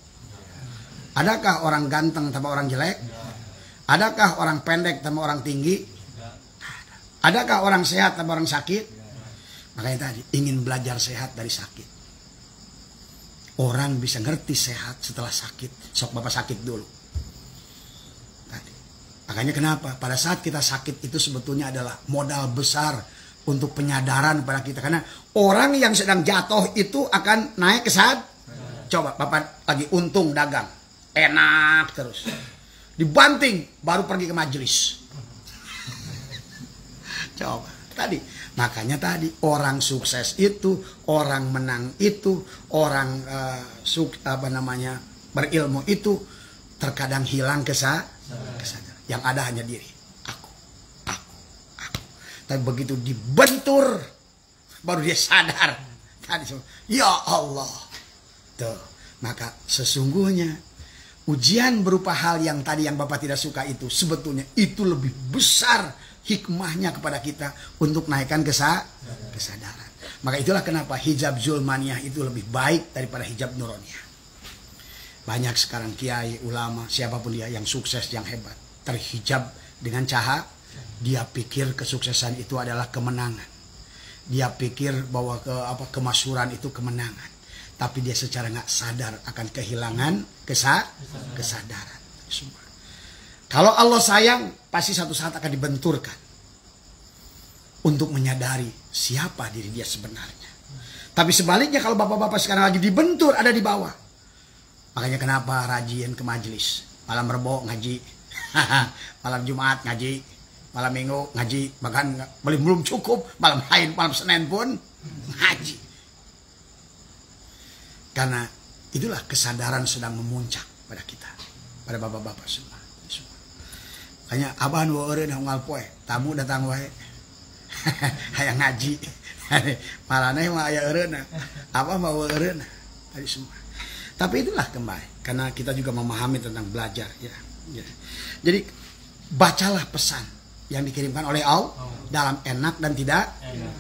Adakah orang ganteng tanpa orang jelek? Adakah orang pendek tanpa orang tinggi? Adakah orang sehat tanpa orang sakit? Makanya tadi ingin belajar sehat dari sakit. Orang bisa ngerti sehat setelah sakit. Sok Bapak sakit dulu. Tadi. Makanya kenapa? Pada saat kita sakit itu sebetulnya adalah modal besar untuk penyadaran pada kita. Karena orang yang sedang jatuh itu akan naik ke saat. Coba Bapak lagi untung dagang. Enak terus. Dibanting baru pergi ke majelis. Coba. Tadi. Makanya tadi orang sukses itu, orang menang itu, orang berilmu itu terkadang hilang kesadaran. Yang ada hanya diri. Aku. Tapi begitu dibentur, baru dia sadar. Tadi, ya Allah. Tuh. Maka sesungguhnya ujian berupa hal yang tadi yang Bapak tidak suka itu, sebetulnya itu lebih besar hikmahnya kepada kita untuk naikkan kesadaran. Maka itulah kenapa hijab zulmaniyah itu lebih baik daripada hijab nuroniyah. Banyak sekarang kiai, ulama, siapapun dia yang sukses, yang hebat, terhijab dengan cahaya. Dia pikir kesuksesan itu adalah kemenangan. Dia pikir bahwa kemasyhuran itu kemenangan. Tapi dia secara nggak sadar akan kehilangan kesadaran. Semua. Kalau Allah sayang, pasti satu saat akan dibenturkan untuk menyadari siapa diri dia sebenarnya. Tapi sebaliknya kalau bapak-bapak sekarang lagi dibentur, ada di bawah. Makanya kenapa rajin ke majelis. Malam Rebo ngaji, malam Jumat ngaji, malam Minggu ngaji. Bahkan belum cukup, malam lain, malam Senin pun ngaji. Karena itulah kesadaran sedang memuncak pada kita, pada bapak-bapak semua. Hanya abah nu eureun unggal poe, tamu datang wae. Hayang ngaji. Maraneh mah aya eureunna. Abah mah eureunna. Tadi semua. Tapi itulah kembali, karena kita juga memahami tentang belajar ya. Jadi bacalah pesan yang dikirimkan oleh Allah dalam enak dan tidak,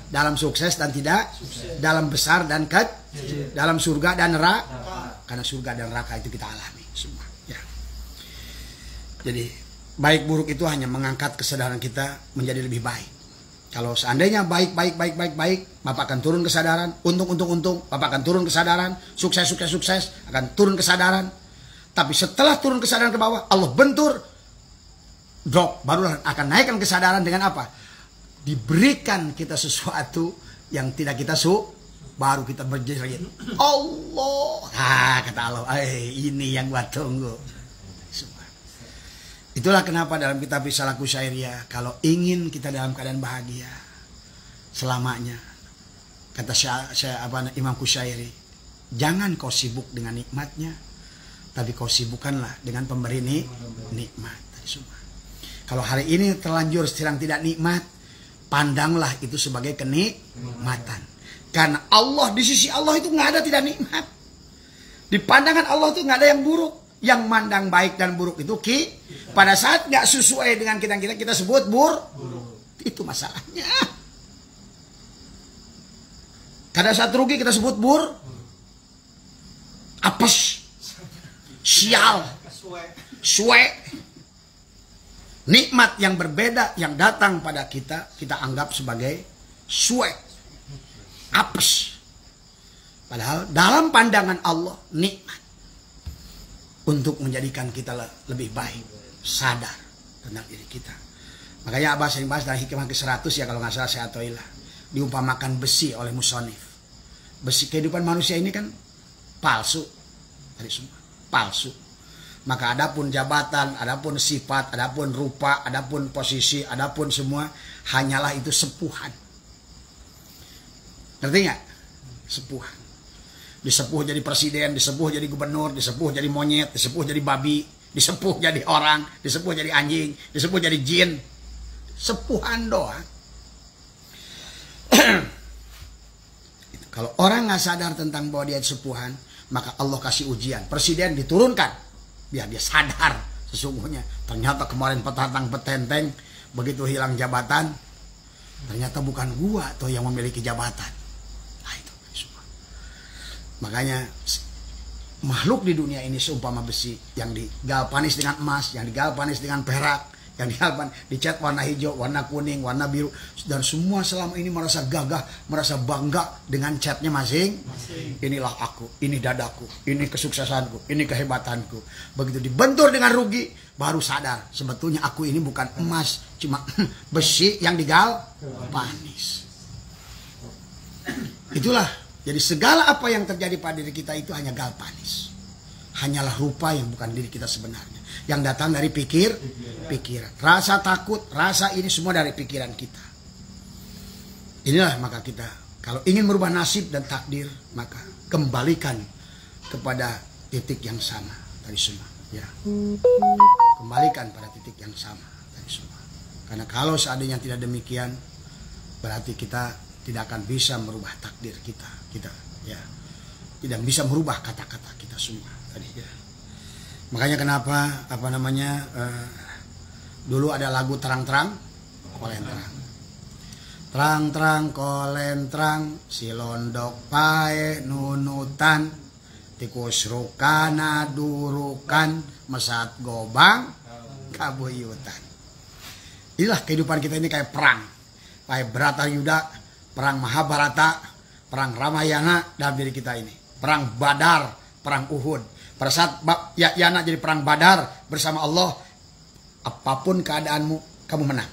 dalam sukses dan tidak, dalam besar dan kecil, dalam surga dan neraka. Karena surga dan neraka itu kita alami semua ya. Jadi baik buruk itu hanya mengangkat kesadaran kita menjadi lebih baik. Kalau seandainya baik, Bapak akan turun kesadaran. Untung, Bapak akan turun kesadaran. Sukses, akan turun kesadaran. Tapi setelah turun kesadaran ke bawah, Allah bentur, drop, baru akan naikkan kesadaran dengan apa? Diberikan kita sesuatu yang tidak kita baru kita berjerit. Allah, kata Allah, ini yang gua tunggu. Itulah kenapa dalam kitab Risalah Kusyairiyah, kalau ingin kita dalam keadaan bahagia selamanya, kata Imam Kusyairi, jangan kau sibuk dengan nikmatnya, tapi kau sibukkanlah dengan pemberi nikmat. Kalau hari ini terlanjur sedang tidak nikmat, pandanglah itu sebagai kenikmatan. Karena Allah, di sisi Allah itu nggak ada tidak nikmat. Di pandangan Allah itu nggak ada yang buruk. Yang mandang baik dan buruk itu pada saat nggak sesuai dengan kita sebut buruk. Itu masalahnya. Pada saat rugi kita sebut apes, sial, suwe. Nikmat yang berbeda yang datang pada kita anggap sebagai suwe, apes. Padahal dalam pandangan Allah nikmat. Untuk menjadikan kita lebih baik, sadar tentang diri kita. Makanya Abah sering bahas dari hikmah ke-100 ya, kalau nggak salah saya atoilah, diumpamakan besi oleh musonif. Besi kehidupan manusia ini kan palsu, dari semua palsu. Maka adapun jabatan, adapun sifat, adapun rupa, adapun posisi, adapun semua hanyalah itu sepuhan. Ngerti nggak? Sepuhan. Disepuh jadi presiden, disepuh jadi gubernur, disepuh jadi monyet, disepuh jadi babi, disepuh jadi orang, disepuh jadi anjing, disepuh jadi jin. Sepuhan doang. Kalau orang nggak sadar tentang bahwa dia sepuhan, maka Allah kasih ujian. Presiden diturunkan biar dia sadar sesungguhnya. Ternyata kemarin petenteng, begitu hilang jabatan, ternyata bukan gua tuh yang memiliki jabatan. Makanya makhluk di dunia ini seumpama besi yang digalvanis dengan emas, yang digalvanis dengan perak, yang dicat warna hijau, warna kuning, warna biru, dan semua selama ini merasa gagah, merasa bangga dengan catnya masing. Inilah aku, ini dadaku, ini kesuksesanku, ini kehebatanku. Begitu dibentur dengan rugi, baru sadar sebetulnya aku ini bukan emas, cuma besi yang digalvanis. Itulah. Jadi segala apa yang terjadi pada diri kita itu hanya galvanis. Hanyalah rupa yang bukan diri kita sebenarnya. Yang datang dari pikiran. Rasa takut, rasa ini semua dari pikiran kita. Inilah maka kita, kalau ingin merubah nasib dan takdir, maka kembalikan kepada titik yang sama tadi semua. Ya. Kembalikan pada titik yang sama tadi semua. Karena kalau seandainya tidak demikian, berarti kita tidak akan bisa merubah takdir kita ya, tidak bisa merubah kata-kata kita semua tadi ya. Makanya kenapa dulu ada lagu terang-terang kolentrang, terang-terang kolentrang, si londok pae nunutan, tikus rukana durukan, mesat gobang kabuyutan. Inilah kehidupan kita ini kayak perang, kayak Bharatayuda, perang Mahabharata, perang Ramayana dalam diri kita ini. Perang Badar, perang Uhud. Pada saat Yana jadi perang Badar bersama Allah, apapun keadaanmu, kamu menang.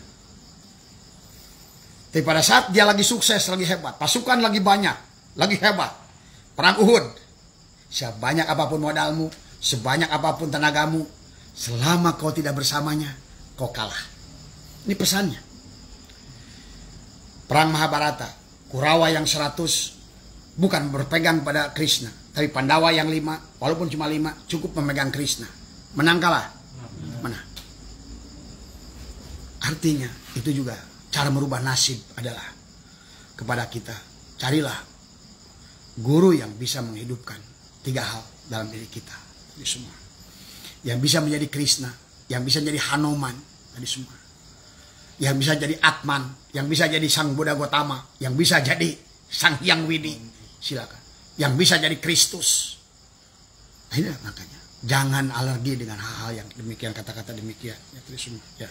Tapi pada saat dia lagi sukses, lagi hebat, pasukan lagi banyak, lagi hebat, perang Uhud, sebanyak apapun modalmu, sebanyak apapun tenagamu, selama kau tidak bersamanya, kau kalah. Ini pesannya. Perang Mahabharata, Kurawa yang 100 bukan berpegang pada Krishna, tapi Pandawa yang 5, walaupun cuma 5 cukup memegang Krishna. Menang kalah? Menang. Artinya itu juga cara merubah nasib adalah kepada kita, carilah guru yang bisa menghidupkan 3 hal dalam diri kita tadi semua. Yang bisa menjadi Krishna, yang bisa jadi Hanuman tadi semua. Yang bisa jadi Atman, yang bisa jadi Sang Buddha Gotama, yang bisa jadi Sang Hyang Widi, silakan. Yang bisa jadi Kristus. Nah, makanya jangan alergi dengan hal-hal yang demikian, kata-kata demikian ya, tadi semua ya.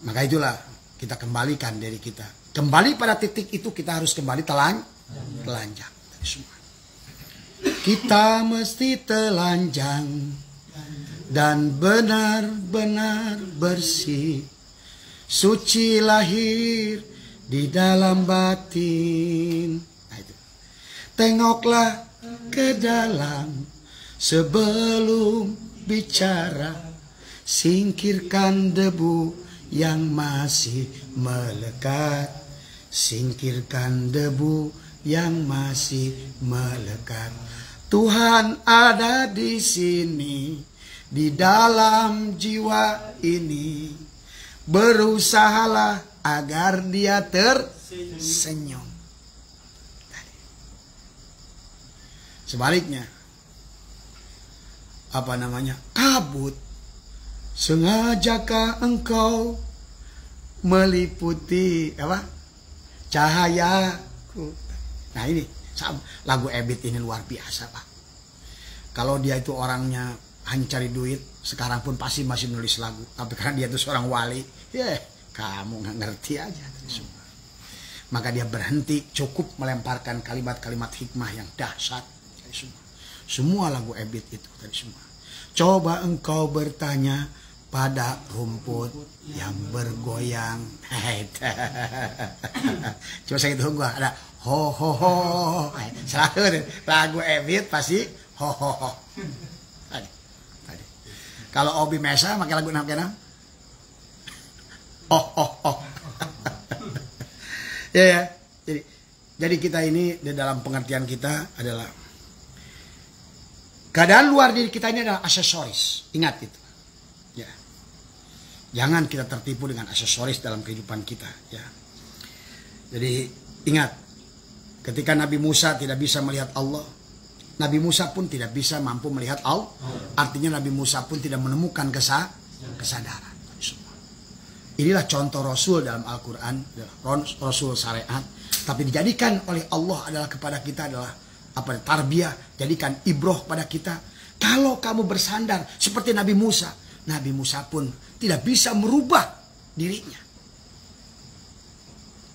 Maka itulah kita kembalikan diri kita. Kembali pada titik itu kita harus kembali telanjang. Semua. Kita mesti telanjang dan benar-benar bersih. Suci lahir di dalam batin. Nah, itu. Tengoklah ke dalam sebelum bicara. Singkirkan debu yang masih melekat. Singkirkan debu yang masih melekat. Tuhan ada di sini, di dalam jiwa ini. Berusahalah agar dia tersenyum. Sebaliknya, apa namanya? Kabut. Sengajakah engkau meliputi apa? Cahayaku. Nah ini lagu Ebit ini luar biasa, Pak. Kalau dia itu orangnya hanya cari duit, sekarang pun pasti masih menulis lagu. Tapi karena dia itu seorang wali, ya kamu nggak ngerti aja semua. Maka dia berhenti, cukup melemparkan kalimat-kalimat hikmah yang dahsyat. Semua lagu Ebit itu tadi semua. Coba engkau bertanya pada rumput yang bergoyang. Coba saya tunggu ada ho ho ho. Selalu lagu Ebit pasti ho ho ho. Tadi. Kalau Obi Mesa pakai lagu nama oh oh oh. Ya. Jadi kita ini di dalam pengertian kita adalah keadaan luar diri kita ini adalah aksesoris. Ingat itu. Ya. Jangan kita tertipu dengan aksesoris dalam kehidupan kita, ya. Jadi ingat, ketika Nabi Musa tidak bisa melihat Allah, Nabi Musa pun tidak bisa mampu melihat Allah. Artinya Nabi Musa pun tidak menemukan kesadaran. Inilah contoh Rasul dalam Al-Quran, Rasul syariat. Tapi dijadikan oleh Allah adalah kepada kita adalah apa? Tarbiyah, jadikan ibroh pada kita. Kalau kamu bersandar seperti Nabi Musa, Nabi Musa pun tidak bisa merubah dirinya.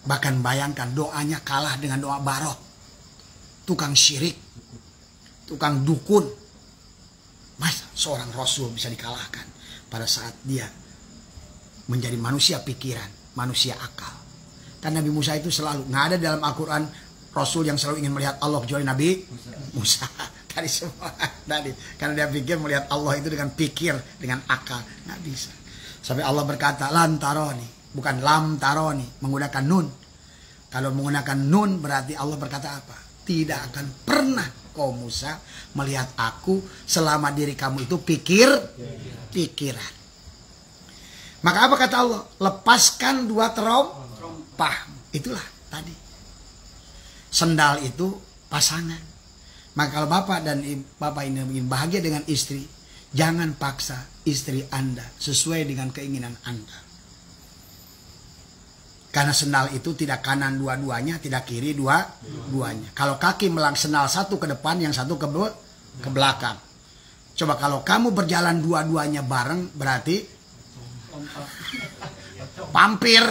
Bahkan bayangkan doanya kalah dengan doa Baroh, tukang syirik, tukang dukun. Masa seorang Rasul bisa dikalahkan pada saat dia menjadi manusia pikiran, manusia akal. Kan Nabi Musa itu selalu, nggak ada dalam Al-Quran Rasul yang selalu ingin melihat Allah kecuali Nabi Musa. Tadi semua tadi, karena dia pikir melihat Allah itu dengan pikir, dengan akal, nggak bisa. Sampai Allah berkata lan taroni, bukan lam taroni, menggunakan nun. Kalau menggunakan nun berarti Allah berkata apa? Tidak akan pernah kau Musa melihat aku selama diri kamu itu pikiran. Maka apa kata Allah? Lepaskan 2 terompah. Itulah tadi. Sendal itu pasangan. Maka kalau bapak ini ingin bahagia dengan istri, jangan paksa istri Anda sesuai dengan keinginan Anda. Karena sendal itu tidak kanan dua-duanya, tidak kiri dua-duanya. Kalau kaki melang sendal satu ke depan, yang satu ke belakang. Coba kalau kamu berjalan dua-duanya bareng, berarti pampir.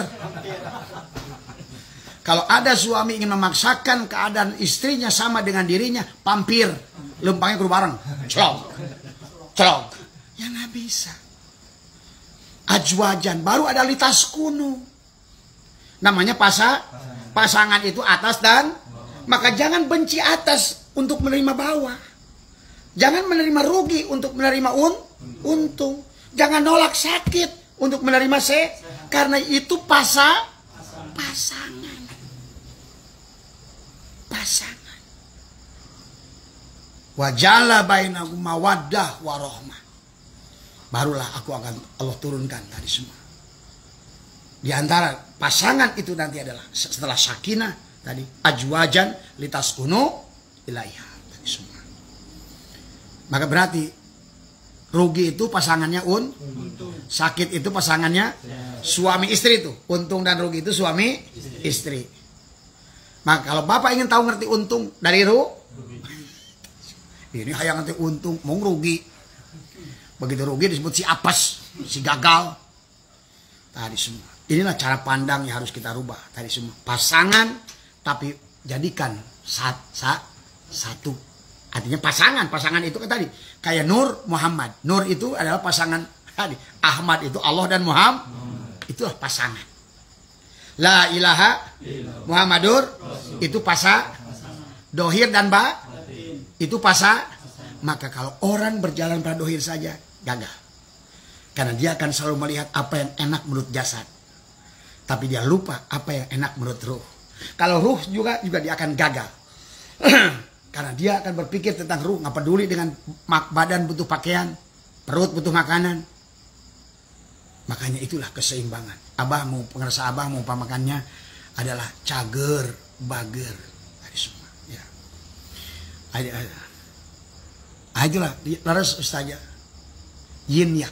Kalau ada suami ingin memaksakan keadaan istrinya sama dengan dirinya, pampir. Lempangnya kudu bareng. Celok. Ya nggak bisa. Ajwajan, baru ada litas kuno. Namanya pasangan itu atas dan. Maka jangan benci atas untuk menerima bawah. Jangan menerima rugi untuk menerima untung. Jangan nolak sakit untuk menerima karena itu pasangan. Wajalla bainakum mawaddah warahmah. Barulah Allah turunkan tadi semua. Di antara pasangan itu nanti adalah setelah sakinah tadi ajwajan litas kuno ilaiha tadi semua. Maka berarti rugi itu pasangannya sakit itu pasangannya suami istri itu. Untung dan rugi itu suami istri. Maka kalau Bapak ingin tahu ngerti untung dari ini hayang ngerti untung, mau rugi. Begitu rugi disebut si apes, si gagal. Tadi semua. Inilah cara pandang yang harus kita rubah tadi semua. Pasangan tapi jadikan satu. Artinya pasangan itu kan tadi kayak Nur Muhammad. Nur itu adalah pasangan tadi. Ahmad itu Allah dan Muhammad. Itulah pasangan. La ilaha Muhammadur itu dohir dan itu maka kalau orang berjalan pada dohir saja gagal. Karena dia akan selalu melihat apa yang enak menurut jasad. Tapi dia lupa apa yang enak menurut ruh. Kalau ruh juga dia akan gagal. Karena dia akan berpikir tentang ruh, nggak peduli dengan badan butuh pakaian, perut butuh makanan. Makanya itulah keseimbangan. Pengerasa abah mau pamakannya adalah cager, bager. Ada semua. Ya. Itulah, laras saja. Yin yang.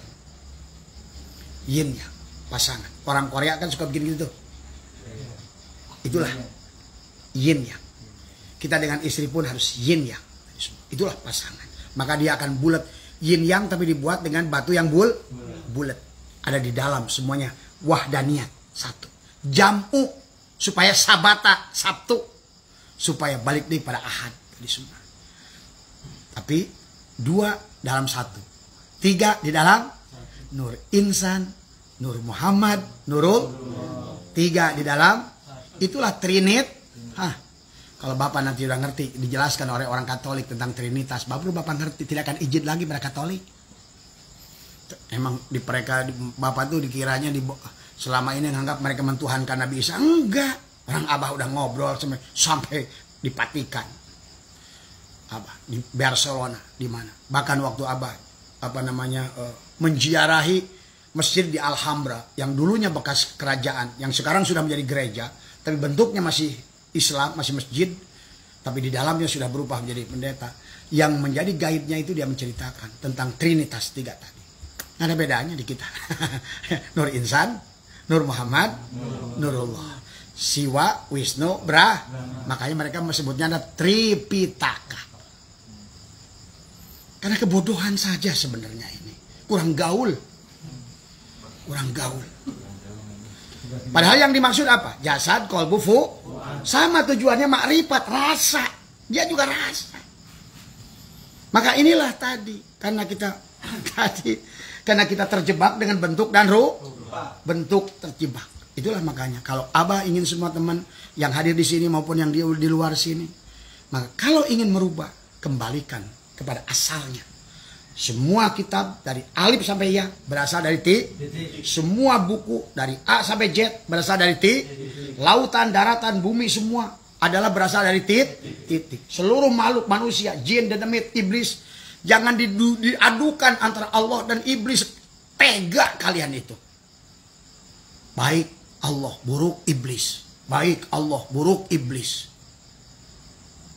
Pasangan. Orang Korea kan suka bikin gitu. Itulah yin yang. Kita dengan istri pun harus yin yang. Itulah pasangan. Maka dia akan bulat. Yin yang tapi dibuat dengan batu yang bulat. Ada di dalam semuanya. Wahdaniyat. Satu. Jam'u. Supaya sabata. Sabtu. Supaya balik deh pada ahad. Tadi semua. Tapi 2 dalam 1. 3 di dalam Nur Insan, Nur Muhammad, Nurul. 3 di dalam. Itulah Trinit. Kalau Bapak nanti udah ngerti, dijelaskan oleh orang Katolik tentang Trinitas, Bapak ngerti, tidak akan izin lagi pada Katolik. Emang Bapak tuh dikiranya selama ini nganggap mereka mentuhankan Nabi Isa. Enggak. Orang Abah udah ngobrol sampai dipatikan. Abah di Barcelona, di mana? Bahkan waktu Abah menziarahi masjid di Alhambra yang dulunya bekas kerajaan, yang sekarang sudah menjadi gereja, tapi bentuknya masih Islam, masih masjid, tapi di dalamnya sudah berubah menjadi pendeta. Yang menjadi guide-nya itu dia menceritakan tentang Trinitas 3 tadi. Nggak ada bedanya di kita. Nur Insan, Nur Muhammad, Nurullah. Siwa, Wisnu, Makanya mereka menyebutnya ada Tripitaka. Karena kebodohan saja sebenarnya ini. Kurang gaul. Padahal yang dimaksud apa? Jasad, kolbu, sama tujuannya makrifat, rasa. Dia juga rasa. Maka inilah tadi. Karena kita terjebak dengan bentuk dan ruh. Bentuk terjebak. Itulah makanya. Kalau Abah ingin semua teman yang hadir di sini maupun yang di luar sini. Maka kalau ingin merubah, kembalikan kepada asalnya. Semua kitab dari alif sampai ya berasal dari titik. Semua buku dari A sampai Z berasal dari titik. Lautan, daratan, bumi semua adalah berasal dari titik. Seluruh makhluk manusia, jin, demit, iblis, jangan diadukan antara Allah dan iblis. Tega kalian itu. Baik Allah, buruk iblis. Baik Allah, buruk iblis.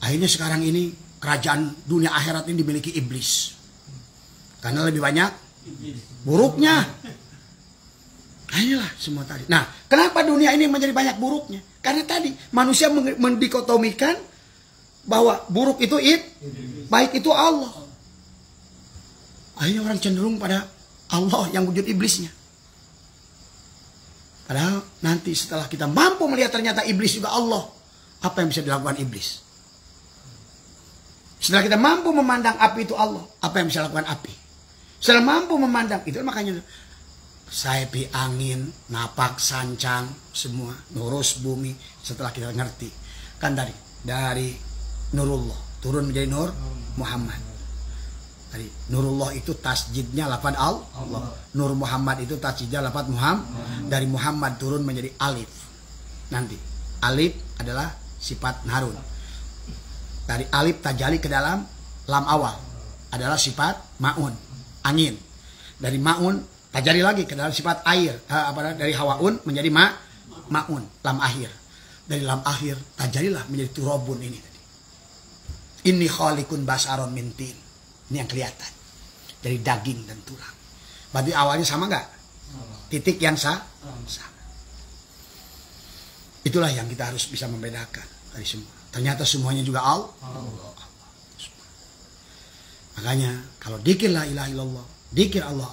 Akhirnya sekarang ini kerajaan dunia akhirat ini dimiliki iblis. Karena lebih banyak buruknya. Inilah semua tadi. Nah, kenapa dunia ini menjadi banyak buruknya? Karena tadi manusia mendikotomikan bahwa buruk itu baik itu Allah. Akhirnya orang cenderung pada Allah yang wujud iblisnya. Padahal nanti setelah kita mampu melihat ternyata iblis juga Allah, apa yang bisa dilakukan iblis? Setelah kita mampu memandang api itu Allah, apa yang bisa dilakukan api? Setelah mampu memandang itu, makanya sayap angin, napak, sancang, semua ngurus bumi. Setelah kita ngerti kan dari Nurullah turun menjadi Nur Muhammad. Dari Nurullah itu tasjidnya lafaz Allah. Nur Muhammad itu tasjidnya lafaz Muhammad. Dari Muhammad turun menjadi alif. Nanti alif adalah sifat Harun. Dari alif tajali ke dalam lam awal adalah sifat Ma'un, angin. Dari Ma'un tajali lagi ke dalam sifat air, dari Hawaun menjadi Ma'un, lam akhir. Dari lam akhir tajalilah menjadi turabun ini tadi. Inni khaliqun basaron min tin. Ini yang kelihatan. Dari daging dan tulang. Berarti awalnya sama nggak? Titik yang sama. Itulah yang kita harus bisa membedakan dari semua. Ternyata semuanya juga Allah. Makanya kalau dzikir la ilaha illallah, dzikir Allah,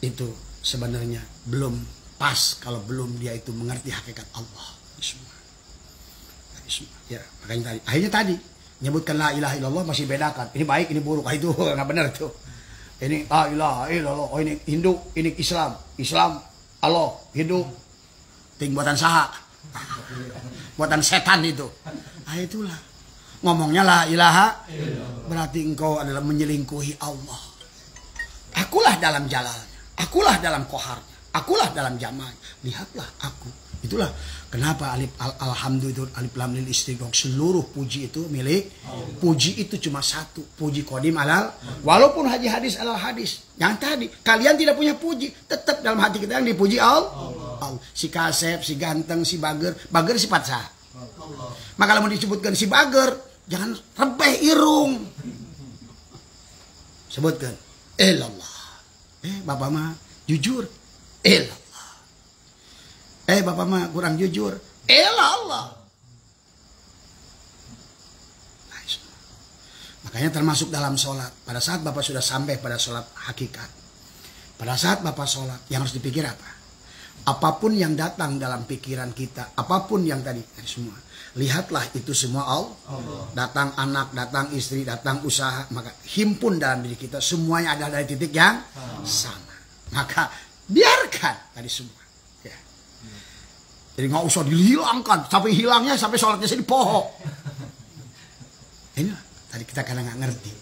itu sebenarnya belum pas kalau belum dia itu mengerti hakikat Allah. Ya, makanya akhirnya tadi menyebutkan la ilaha illallah masih bedakan. Ini baik, ini buruk. Itu nggak benar tuh. Ini la ilaha illallah. Oh, ini Hindu, ini Islam. Islam, Allah, Hindu. Ting buatan saha. Buatan setan itu. Ah, itulah. Ngomongnya la ilaha, berarti engkau adalah menyelingkuhi Allah. Akulah dalam jalalnya, akulah dalam koharnya, akulah dalam jamalnya. Lihatlah aku. Itulah kenapa alhamdulillah alif lam lil istighraq, seluruh puji itu milik puji itu cuma satu, puji qadim alal, walaupun haji hadis alal hadis. Yang tadi kalian tidak punya puji, tetap dalam hati kita yang dipuji Allah. Si kasep, si ganteng, si bager sifat sah. Maka kalau mau disebutkan si bager, jangan rebeh irung. Sebutkan ilallah. Bapak mah jujur. Ilallah. Bapak mah kurang jujur. Ilallah. Makanya termasuk dalam sholat. Pada saat Bapak sudah sampai pada sholat hakikat. Pada saat Bapak sholat, yang harus dipikir apa? Apapun yang datang dalam pikiran kita, apapun yang tadi semua, lihatlah itu semua Allah. Datang anak, datang istri, datang usaha, maka himpun dalam diri kita semuanya ada dari titik yang sama. Maka biarkan tadi semua. Ya. Jadi nggak usah dihilangkan, sampai hilangnya sampai sholatnya jadi pohon. Ini tadi kita kadang nggak ngerti.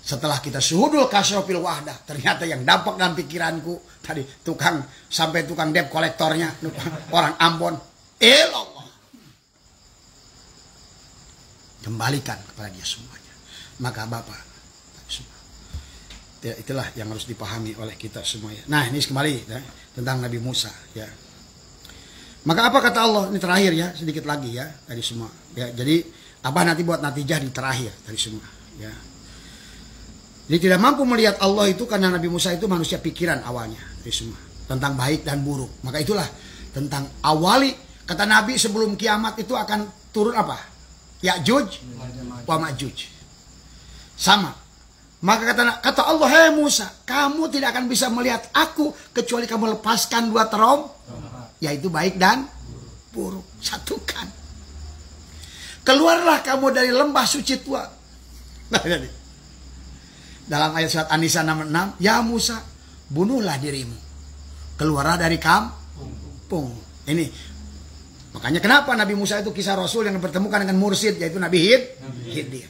Setelah kita syuhudul kasrofil wahdah, ternyata yang dampak dalam pikiranku tadi sampai tukang debt kolektornya orang Ambon, Allah. Kembalikan kepada dia semuanya. Maka Bapak, itulah yang harus dipahami oleh kita semuanya. Nah, ini kembali ya, tentang Nabi Musa ya. Maka apa kata Allah ini terakhir ya, sedikit lagi ya dari semua. Ya, jadi Abah nanti buat natijah di terakhir dari semua ya. Jadi tidak mampu melihat Allah itu karena Nabi Musa itu manusia pikiran awalnya dari semua tentang baik dan buruk. Maka itulah tentang awali kata Nabi sebelum kiamat itu akan turun apa? Ya'juj wa Ma'juj. Sama. Maka kata Allah, "Hei Musa, kamu tidak akan bisa melihat aku kecuali kamu lepaskan dua terom, yaitu baik dan buruk. Satukan. Keluarlah kamu dari lembah suci tua." Nah, jadi dalam ayat surat An-Nisa 6, "Ya Musa, bunuhlah dirimu. Keluarlah dari kampung." Ini makanya kenapa Nabi Musa itu kisah Rasul yang bertemukan dengan mursyid yaitu Nabi Khidir.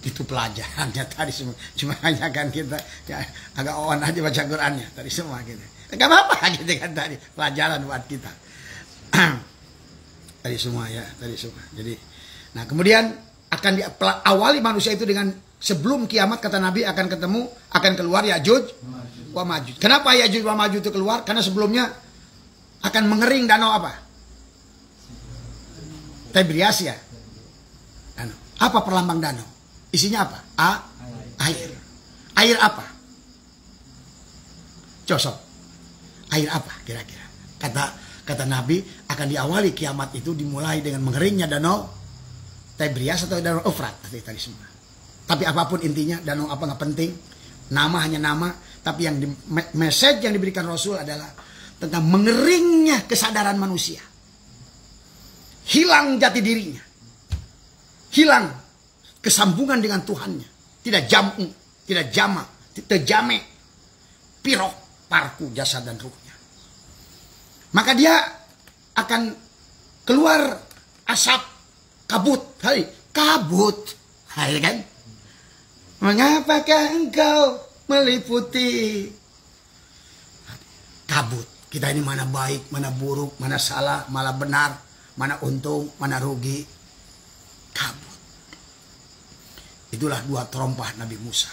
Itu pelajarannya tadi semua. Cuma hanya kan kita ya, agak on aja baca Qurannya tadi semua gitu. Enggak apa-apa gitu kan tadi pelajaran buat kita. Tadi semua ya, tadi semua. Jadi nah kemudian akan diawali manusia itu dengan sebelum kiamat kata Nabi akan keluar Ya'juj wa Ma'juj. Kenapa Ya'juj wa Ma'juj itu keluar? Karena sebelumnya akan mengering danau apa? Tiberia ya. Danau. Apa perlambang danau? Isinya apa? Air. Air apa? Cosok. Air apa kira-kira? Kata Nabi akan diawali kiamat itu dimulai dengan mengeringnya danau Tiberia atau danau Efrat tadi semua. Tapi apapun intinya, danau apa nggak penting. Nama hanya nama. Tapi yang message yang diberikan Rasul adalah tentang mengeringnya kesadaran manusia. Hilang jati dirinya. Hilang kesambungan dengan Tuhannya. Tidak jamu, tidak jama, tidak jame. Pirok, parku, jasad dan ruhnya. Maka dia akan keluar asap kabut. Hai, kabut. Hai kan? Mengapakah engkau meliputi kabut? Kita ini mana baik, mana buruk, mana salah, mana benar, mana untung, mana rugi. Kabut. Itulah dua terompah Nabi Musa.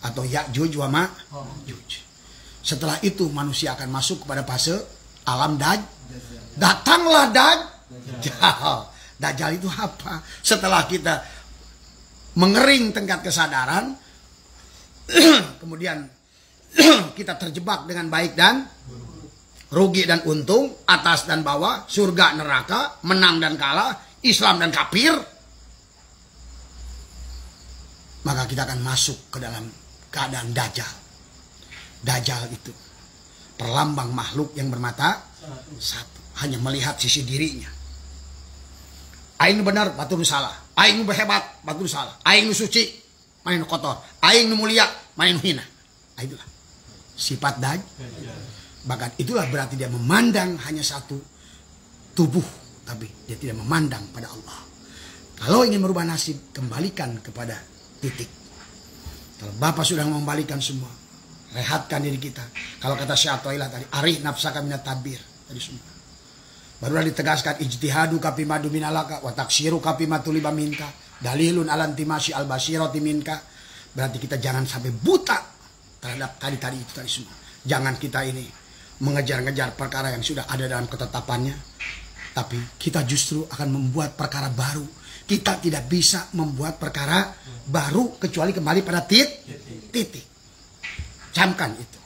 Atau Ya'juj wa Ma'juj. Setelah itu manusia akan masuk kepada fase alam Datanglah Dajjal. Dajjal itu apa? Setelah kita mengering tingkat kesadaran, kemudian kita terjebak dengan baik dan rugi dan untung, atas dan bawah, surga neraka, menang dan kalah, Islam dan kafir, maka kita akan masuk ke dalam keadaan dajjal. Dajjal itu perlambang makhluk yang bermata satu, hanya melihat sisi dirinya. Aing nu benar, batur nu salah. Aing nu hebat, batur nu salah. Aing nu suci, mana nu kotor. Aing nu mulia, mana nu hina. Itulah sifat dajjal. Bahkan itulah berarti dia memandang hanya satu tubuh, tapi dia tidak memandang pada Allah. Kalau ingin merubah nasib, kembalikan kepada titik. Kalau Bapak sudah mengembalikan semua, rehatkan diri kita. Kalau kata Syekh Athaillah tadi, arih nafsaka minat tabir tadi semua. Barulah ditegaskan ijtihadu kapi madu minalaka wa taksiru kapi matuliba minka dalilun alantimasi al-basirati minka. Berarti kita jangan sampai buta terhadap tadi itu tadi semua. Jangan kita ini mengejar-ngejar perkara yang sudah ada dalam ketetapannya, tapi kita justru akan membuat perkara baru. Kita tidak bisa membuat perkara baru kecuali kembali pada titik. Camkan itu.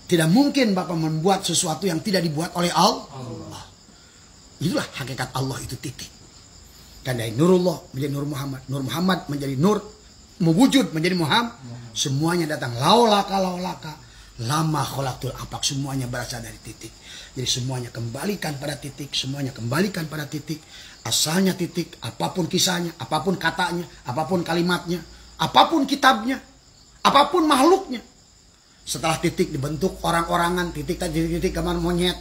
Tidak mungkin Bapak membuat sesuatu yang tidak dibuat oleh Allah. Itulah hakikat Allah, itu titik. Kan dari Nurullah menjadi Nur Muhammad, Nur Muhammad menjadi Nur, mewujud menjadi Muhammad. Semuanya datang laulaka lama kholaktul apak, semuanya berasal dari titik. Jadi semuanya kembalikan pada titik, semuanya kembalikan pada titik. Asalnya titik, apapun kisahnya, apapun katanya, apapun kalimatnya, apapun kitabnya, apapun makhluknya. Setelah titik dibentuk orang-orangan, titik kemana monyet.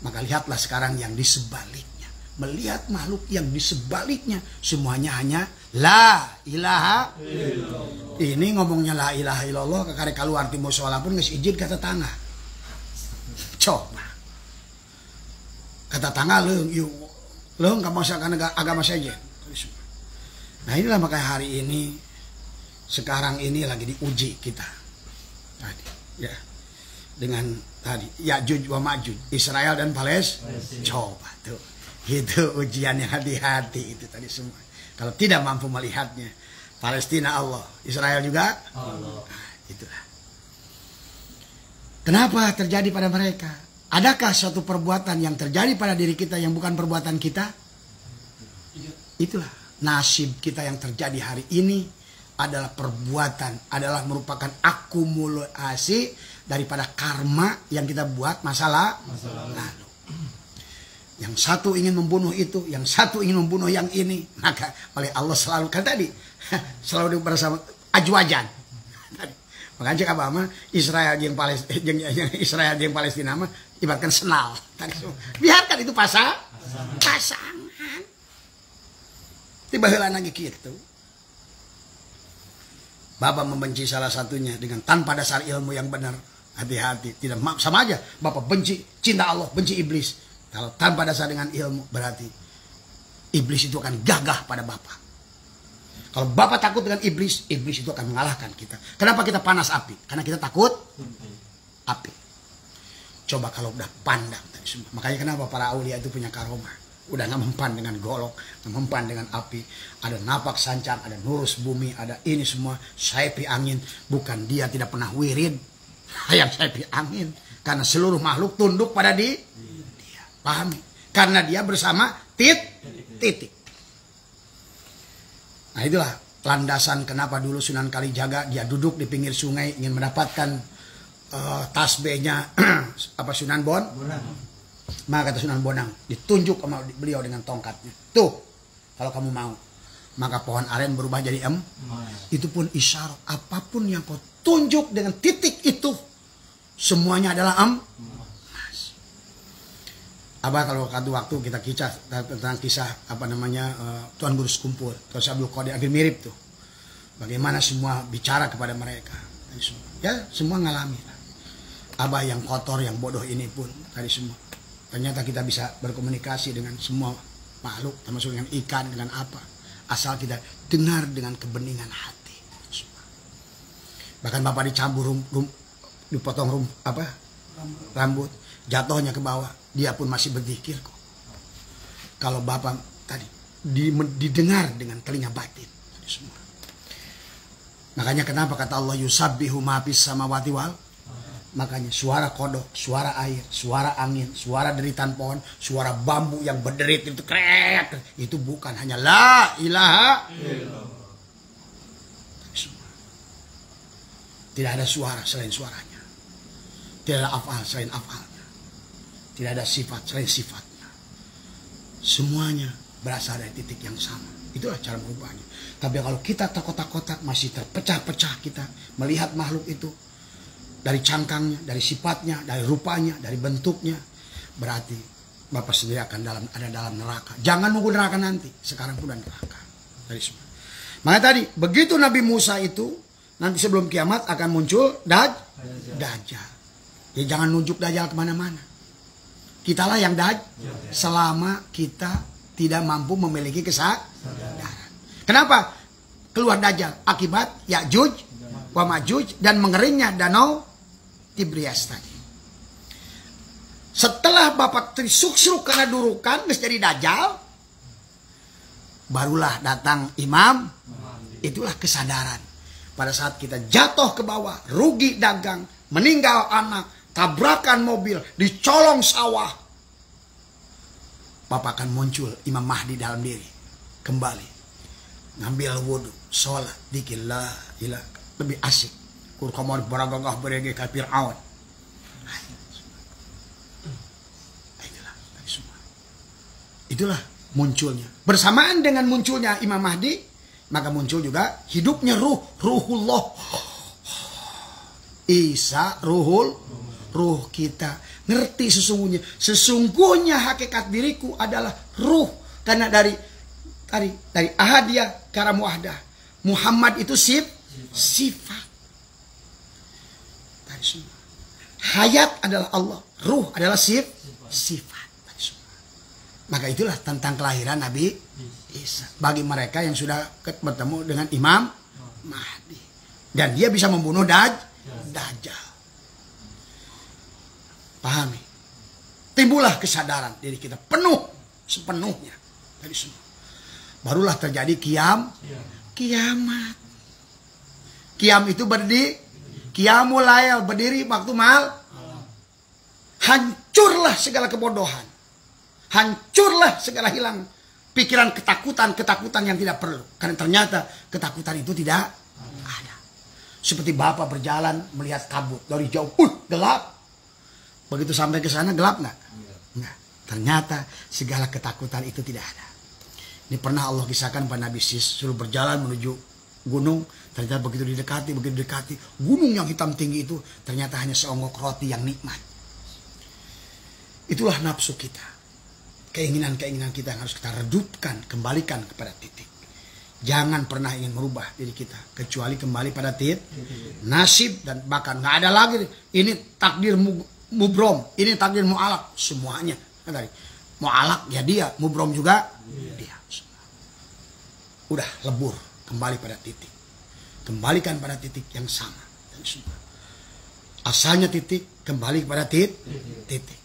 Maka lihatlah sekarang yang di sebaliknya. Melihat makhluk yang di sebaliknya, semuanya hanya la ilaha illallah. Ini ngomongnya la ilaha illallah, kakare kaluar ti musola pun geus izin kata tangga. Coba. Kata tangga leung ka masakan agama saja. Nah inilah makanya hari ini, sekarang ini lagi diuji kita. Tadi ya. Dengan tadi Ya'juj wa Ma'juj, Israel dan Palestina. Coba tuh. Itu ujian yang hati-hati itu tadi semua. Kalau tidak mampu melihatnya, Palestina Allah, Israel juga Allah. Nah, itulah. Kenapa terjadi pada mereka? Adakah suatu perbuatan yang terjadi pada diri kita yang bukan perbuatan kita? Itulah nasib kita yang terjadi hari ini adalah perbuatan, adalah merupakan akumulasi daripada karma yang kita buat masa lalu. Yang satu ingin membunuh itu, yang satu ingin membunuh yang ini. Maka oleh Allah selalu, kan tadi, selalu bersama ajwajan. Makanya cek apa Israel yang Palestina mah ibaratkan senal. Biarkan itu pasangan. Tiba-tiba lagi gitu. Bapak membenci salah satunya dengan tanpa dasar ilmu yang benar. Hati-hati, tidak sama aja. Bapak benci cinta Allah, benci iblis. Kalau tanpa dasar dengan ilmu, berarti iblis itu akan gagah pada Bapak. Kalau Bapak takut dengan iblis, iblis itu akan mengalahkan kita. Kenapa kita panas api? Karena kita takut api. Coba kalau udah pandang tadi semua. Makanya kenapa para aulia itu punya karomah. Udah nggak mempan dengan golok, nggak mempan dengan api. Ada napak sancang, ada nurus bumi, ada ini semua. Saipi angin. Bukan dia tidak pernah wirid. Yang saipi angin. Karena seluruh makhluk tunduk pada dia. Pahami? Karena dia bersama titik. Nah itulah landasan kenapa dulu Sunan Kalijaga dia duduk di pinggir sungai ingin mendapatkan tasbihnya Sunan Bonang. Maka kata Sunan Bonang ditunjuk sama beliau dengan tongkatnya. Tuh kalau kamu mau. Maka pohon aren berubah jadi Itu pun isyarat. Apapun yang kau tunjuk dengan titik itu, semuanya adalah Abah kalau waktu kita tentang kisah Tuan Guru Sekumpul, Tuan Abdul Qadir hampir mirip tuh. Bagaimana semua bicara kepada mereka. Ya semua ngalami. Abah yang kotor, yang bodoh ini pun tadi semua. Ternyata kita bisa berkomunikasi dengan semua makhluk, termasuk dengan ikan, dengan apa. Asal kita dengar dengan kebeningan hati. Bahkan Bapak dicambur dipotong rambut, jatuhnya ke bawah. Dia pun masih berzikir kok. Kalau Bapak tadi didengar dengan telinga batin. Semua. Makanya kenapa kata Allah yusabbihu ma fis samawati wal. Makanya suara kodok, suara air, suara angin, suara deritan pohon, suara bambu yang berderit itu krek, itu bukan hanya la ilaha illallah. Tidak ada suara selain suaranya. Tidak ada afal selain afalnya. Tidak ada sifat selain sifatnya. Semuanya berasal dari titik yang sama. Itulah cara merubahnya. Tapi kalau kita terkotak-kotak, masih terpecah-pecah kita melihat makhluk itu dari cangkangnya, dari sifatnya, dari rupanya, dari bentuknya, berarti Bapak sendiri akan ada dalam neraka. Jangan nunggu neraka nanti, sekarang pun ada neraka. Dari semua. Makanya tadi begitu Nabi Musa itu nanti sebelum kiamat akan muncul Dajjal. Ya jangan nunjuk Dajjal kemana-mana. Kitalah yang selama kita tidak mampu memiliki kesadaran. Kenapa keluar Dajjal? Akibat Ya'juj wa Ma'juj dan mengeringnya danau Tibrias tadi. Setelah Bapak trisuk-suk karena durukan geus jadi Dajjal, barulah datang Imam. Itulah kesadaran. Pada saat kita jatuh ke bawah, rugi dagang, meninggal anak, tabrakan mobil, dicolong sawah, Bapak akan muncul Imam Mahdi dalam diri. Kembali. Ngambil wudhu, sholat, dikir la ilah. Lebih asik. Kurkamar beragagah berege ke Fir'aun. Itulah munculnya. Bersamaan dengan munculnya Imam Mahdi, maka muncul juga hidupnya ruhullah. Isa ruh kita. Ngerti sesungguhnya hakikat diriku adalah ruh. Karena dari ahadiyah ke muahdah. Muhammad itu sifat. Dari semua. Hayat adalah Allah, ruh adalah sifat. Dari semua. Maka itulah tentang kelahiran Nabi Isa. Bagi mereka yang sudah bertemu dengan Imam Mahdi. Dan dia bisa membunuh Dajjal. Pahami. Timbullah kesadaran diri kita penuh sepenuhnya dari semua. Barulah terjadi kiamat. Kiam itu Qiyamul lail, berdiri waktu mal. Hancurlah segala kebodohan. Hancurlah segala hilang pikiran ketakutan yang tidak perlu. Karena ternyata ketakutan itu tidak ada. Seperti Bapak berjalan melihat kabut dari jauh, gelap. Begitu sampai ke sana gelap nggak? Nggak. Ternyata segala ketakutan itu tidak ada. Ini pernah Allah kisahkan pada Nabi Sis suruh berjalan menuju gunung. Ternyata begitu didekati, gunung yang hitam tinggi itu ternyata hanya seonggok roti yang nikmat. Itulah nafsu kita. Keinginan-keinginan kita yang harus kita redupkan, kembalikan kepada titik. Jangan pernah ingin merubah diri kita kecuali kembali pada titik. Nasib dan bahkan nggak ada lagi. Ini takdir mubrom, ini takdir mu'alak, semuanya. Mu'alak ya dia, mubrom juga dia. Udah lebur, kembali pada titik. Kembalikan pada titik yang sama. Asalnya titik, kembali kepada titik.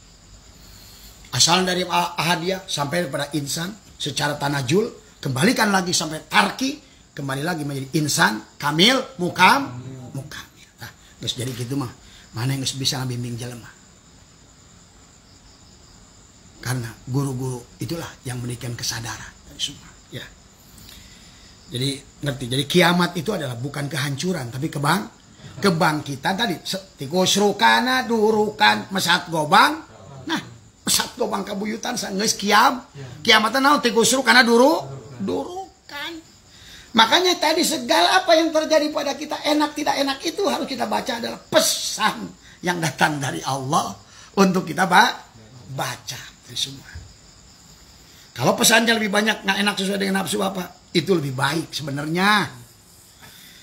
Asal dari ahadiyah sampai kepada insan secara tanajul, kembalikan lagi sampai tarki, kembali lagi menjadi insan kamil mukamil. Nah, terus jadi gitu mah. Mana yang bisa ngebimbing jelema? Karena guru-guru itulah yang memberikan kesadaran dari semua. Ya. Jadi ngerti. Jadi kiamat itu adalah bukan kehancuran, tapi kebangkitan tadi. Tikusrukana durukan mesat gobang. Nah, mesat gobang kabuyutan geus kiamatan naon tikusrukana durukan. Makanya tadi segala apa yang terjadi pada kita enak tidak enak itu harus kita baca adalah pesan yang datang dari Allah untuk kita baca dari semua. Kalau pesannya lebih banyak nggak enak sesuai dengan nafsu apa, itu lebih baik sebenarnya.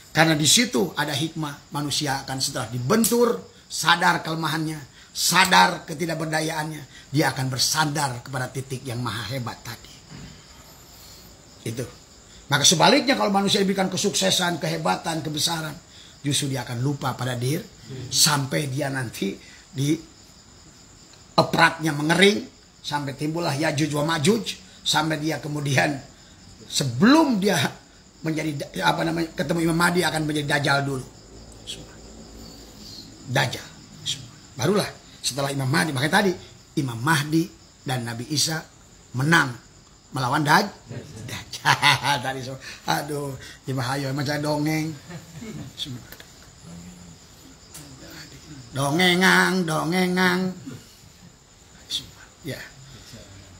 Karena di situ ada hikmah, manusia akan setelah dibentur sadar kelemahannya, sadar ketidakberdayaannya, dia akan bersandar kepada titik yang maha hebat tadi. Itu. Maka sebaliknya kalau manusia diberikan kesuksesan, kehebatan, kebesaran, justru dia akan lupa pada diri sampai dia nanti di epratnya mengering, sampai timbullah Ya'juj wa Ma'juj, sampai dia kemudian Sebelum dia menjadi ketemu Imam Mahdi akan menjadi Dajjal dulu. Dajjal. Barulah setelah Imam Mahdi, makanya tadi Imam Mahdi dan Nabi Isa menang melawan Dajjal. Tadi aduh, ibahayo macam dongeng. Dongengang. Ya.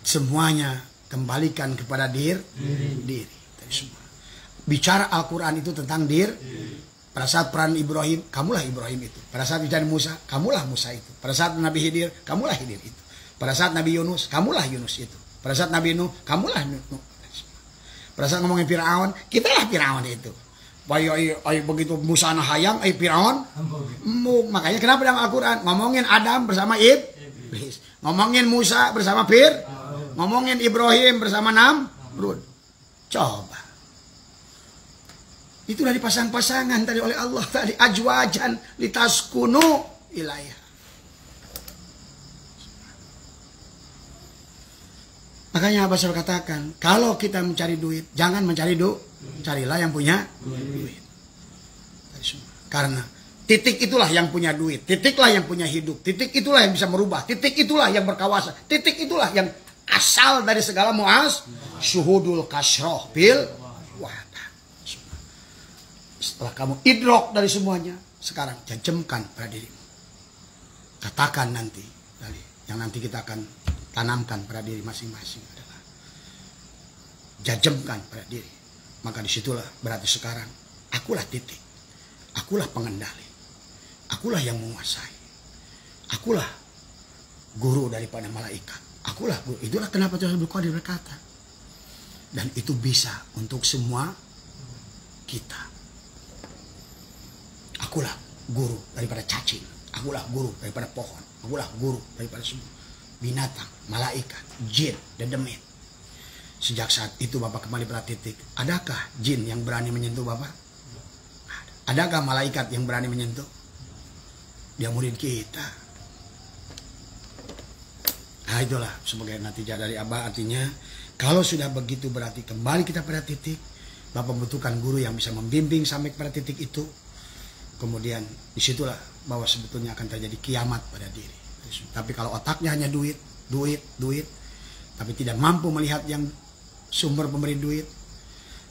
Semuanya kembalikan kepada diri. Tadi semua. Bicara Al-Quran itu tentang diri. Pada saat peran Ibrahim, kamulah Ibrahim itu. Pada saat bicara Musa, kamulah Musa itu. Pada saat Nabi Khidir, kamulah Khidir itu. Pada saat Nabi Yunus, kamulah Yunus itu. Pada saat Nabi Nuh, kamulah Nuh. Pada saat ngomongin Fir'aun, kitalah Fir'aun itu. Ayo begitu Musa na hayang, Fir'aun. Makanya kenapa dalam Al-Quran ngomongin Adam bersama Iblis, ngomongin Musa bersama ngomongin Ibrahim bersama Namrud. Coba. Itulah dipasang-pasangan tadi oleh Allah tadi, ajwajan litaskunu ilaiha. Makanya Abah selalu katakan, kalau kita mencari duit, jangan mencari carilah yang punya duit. Karena titik itulah yang punya duit, titiklah yang punya hidup, titik itulah yang bisa merubah, titik itulah yang berkawasan, titik itulah yang asal dari segala syuhudul kasroh bil wadah. Setelah kamu idrok dari semuanya, sekarang jajemkan pada dirimu. Katakan nanti, yang nanti kita akan tanamkan pada diri masing-masing adalah jajemkan pada diri. Maka disitulah berarti sekarang akulah titik, akulah pengendali, akulah yang menguasai, akulah guru daripada malaikat, akulah guru. Itulah kenapa Tuhan Al-Qadir berkata, dan itu bisa untuk semua kita. Akulah guru daripada cacing, akulah guru daripada pohon, akulah guru daripada semua binatang, malaikat, jin, dan demit. Sejak saat itu Bapak kembali pada titik. Adakah jin yang berani menyentuh Bapak? Adakah malaikat yang berani menyentuh? Dia murid kita. Nah itulah sebagai natijah dari Abah. Artinya kalau sudah begitu berarti kembali kita pada titik. Bapak membutuhkan guru yang bisa membimbing sampai pada titik itu. Kemudian disitulah bahwa sebetulnya akan terjadi kiamat pada diri. Tapi kalau otaknya hanya duit, tapi tidak mampu melihat yang sumber pemberi duit,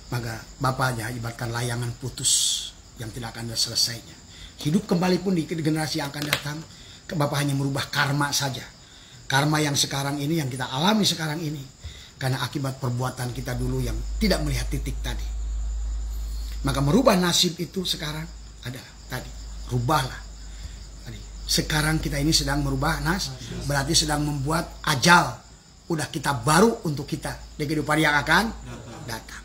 maka bapaknya ibaratkan layangan putus yang tidak akan ada selesainya. Hidup kembali pun di generasi yang akan datang, bapak hanya merubah karma saja. Karma yang sekarang ini, yang kita alami sekarang ini, karena akibat perbuatan kita dulu yang tidak melihat titik tadi. Maka merubah nasib itu sekarang adalah tadi, rubahlah. Sekarang kita ini sedang merubah berarti sedang membuat ajal. Udah kita baru untuk kita di kehidupan yang akan datang.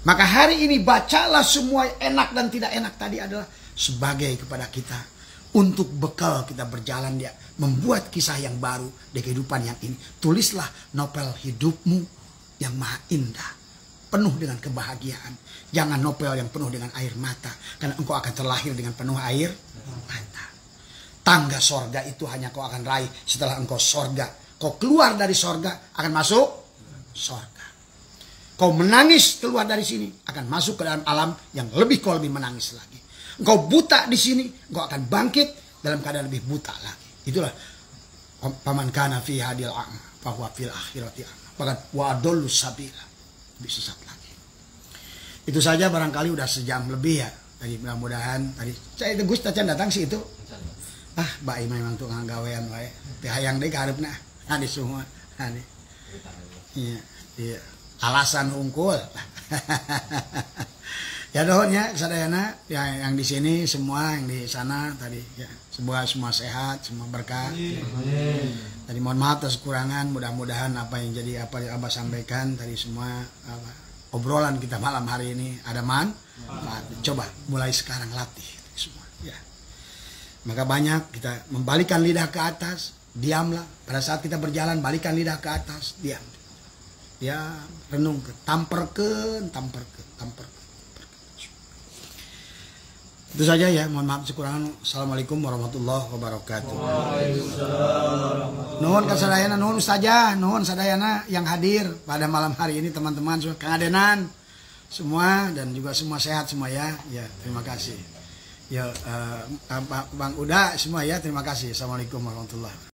Maka hari ini bacalah semua enak dan tidak enak tadi adalah sebagai kepada kita untuk bekal kita berjalan dia membuat kisah yang baru di kehidupan yang ini. Tulislah novel hidupmu yang maha indah, penuh dengan kebahagiaan. Jangan novel yang penuh dengan air mata, karena engkau akan terlahir dengan penuh air mata. Tangga sorga itu hanya kau akan raih setelah engkau sorga. Kau keluar dari sorga akan masuk sorga. Kau menangis keluar dari sini akan masuk ke dalam alam yang kau lebih menangis lagi. Engkau buta di sini, engkau akan bangkit dalam keadaan lebih buta lagi. Itulah paman kana fi hadil a'ma bahwa fil akhirati a'ma. Bahkan wa adallu sabila, lebih sesat lagi. Itu saja barangkali udah sejam lebih ya. Tadi mudah-mudahan tadi saya itu Gus Tacan datang sih itu. Baik memang tuh ngagawean wae. Teh hayang deui kareupna. Hadi semua. Hadi. Iya. Alasan unggul. Ya doanya sadayana yang di sini semua yang di sana tadi ya semua sehat, semua berkah. Tadi mohon maaf atas kekurangan, mudah-mudahan apa yang jadi apa yang Abah sampaikan tadi semua obrolan kita malam hari ini ada manfaat. Coba mulai sekarang latih semua ya. Maka banyak kita membalikkan lidah ke atas, diamlah. Pada saat kita berjalan, balikan lidah ke atas, diam. Ya, renung ke, tamperkeun. Itu saja ya, mohon maaf kekurangan. Assalamualaikum warahmatullahi wabarakatuh. Nuhun kasadayana, nuhun ustazah, nuhun sadayana yang hadir pada malam hari ini teman-teman, Kang Adenan semua dan juga semua sehat semua ya. Ya, terima kasih. Ya Bang Uda semua ya, terima kasih. Assalamualaikum warahmatullahi wabarakatuh.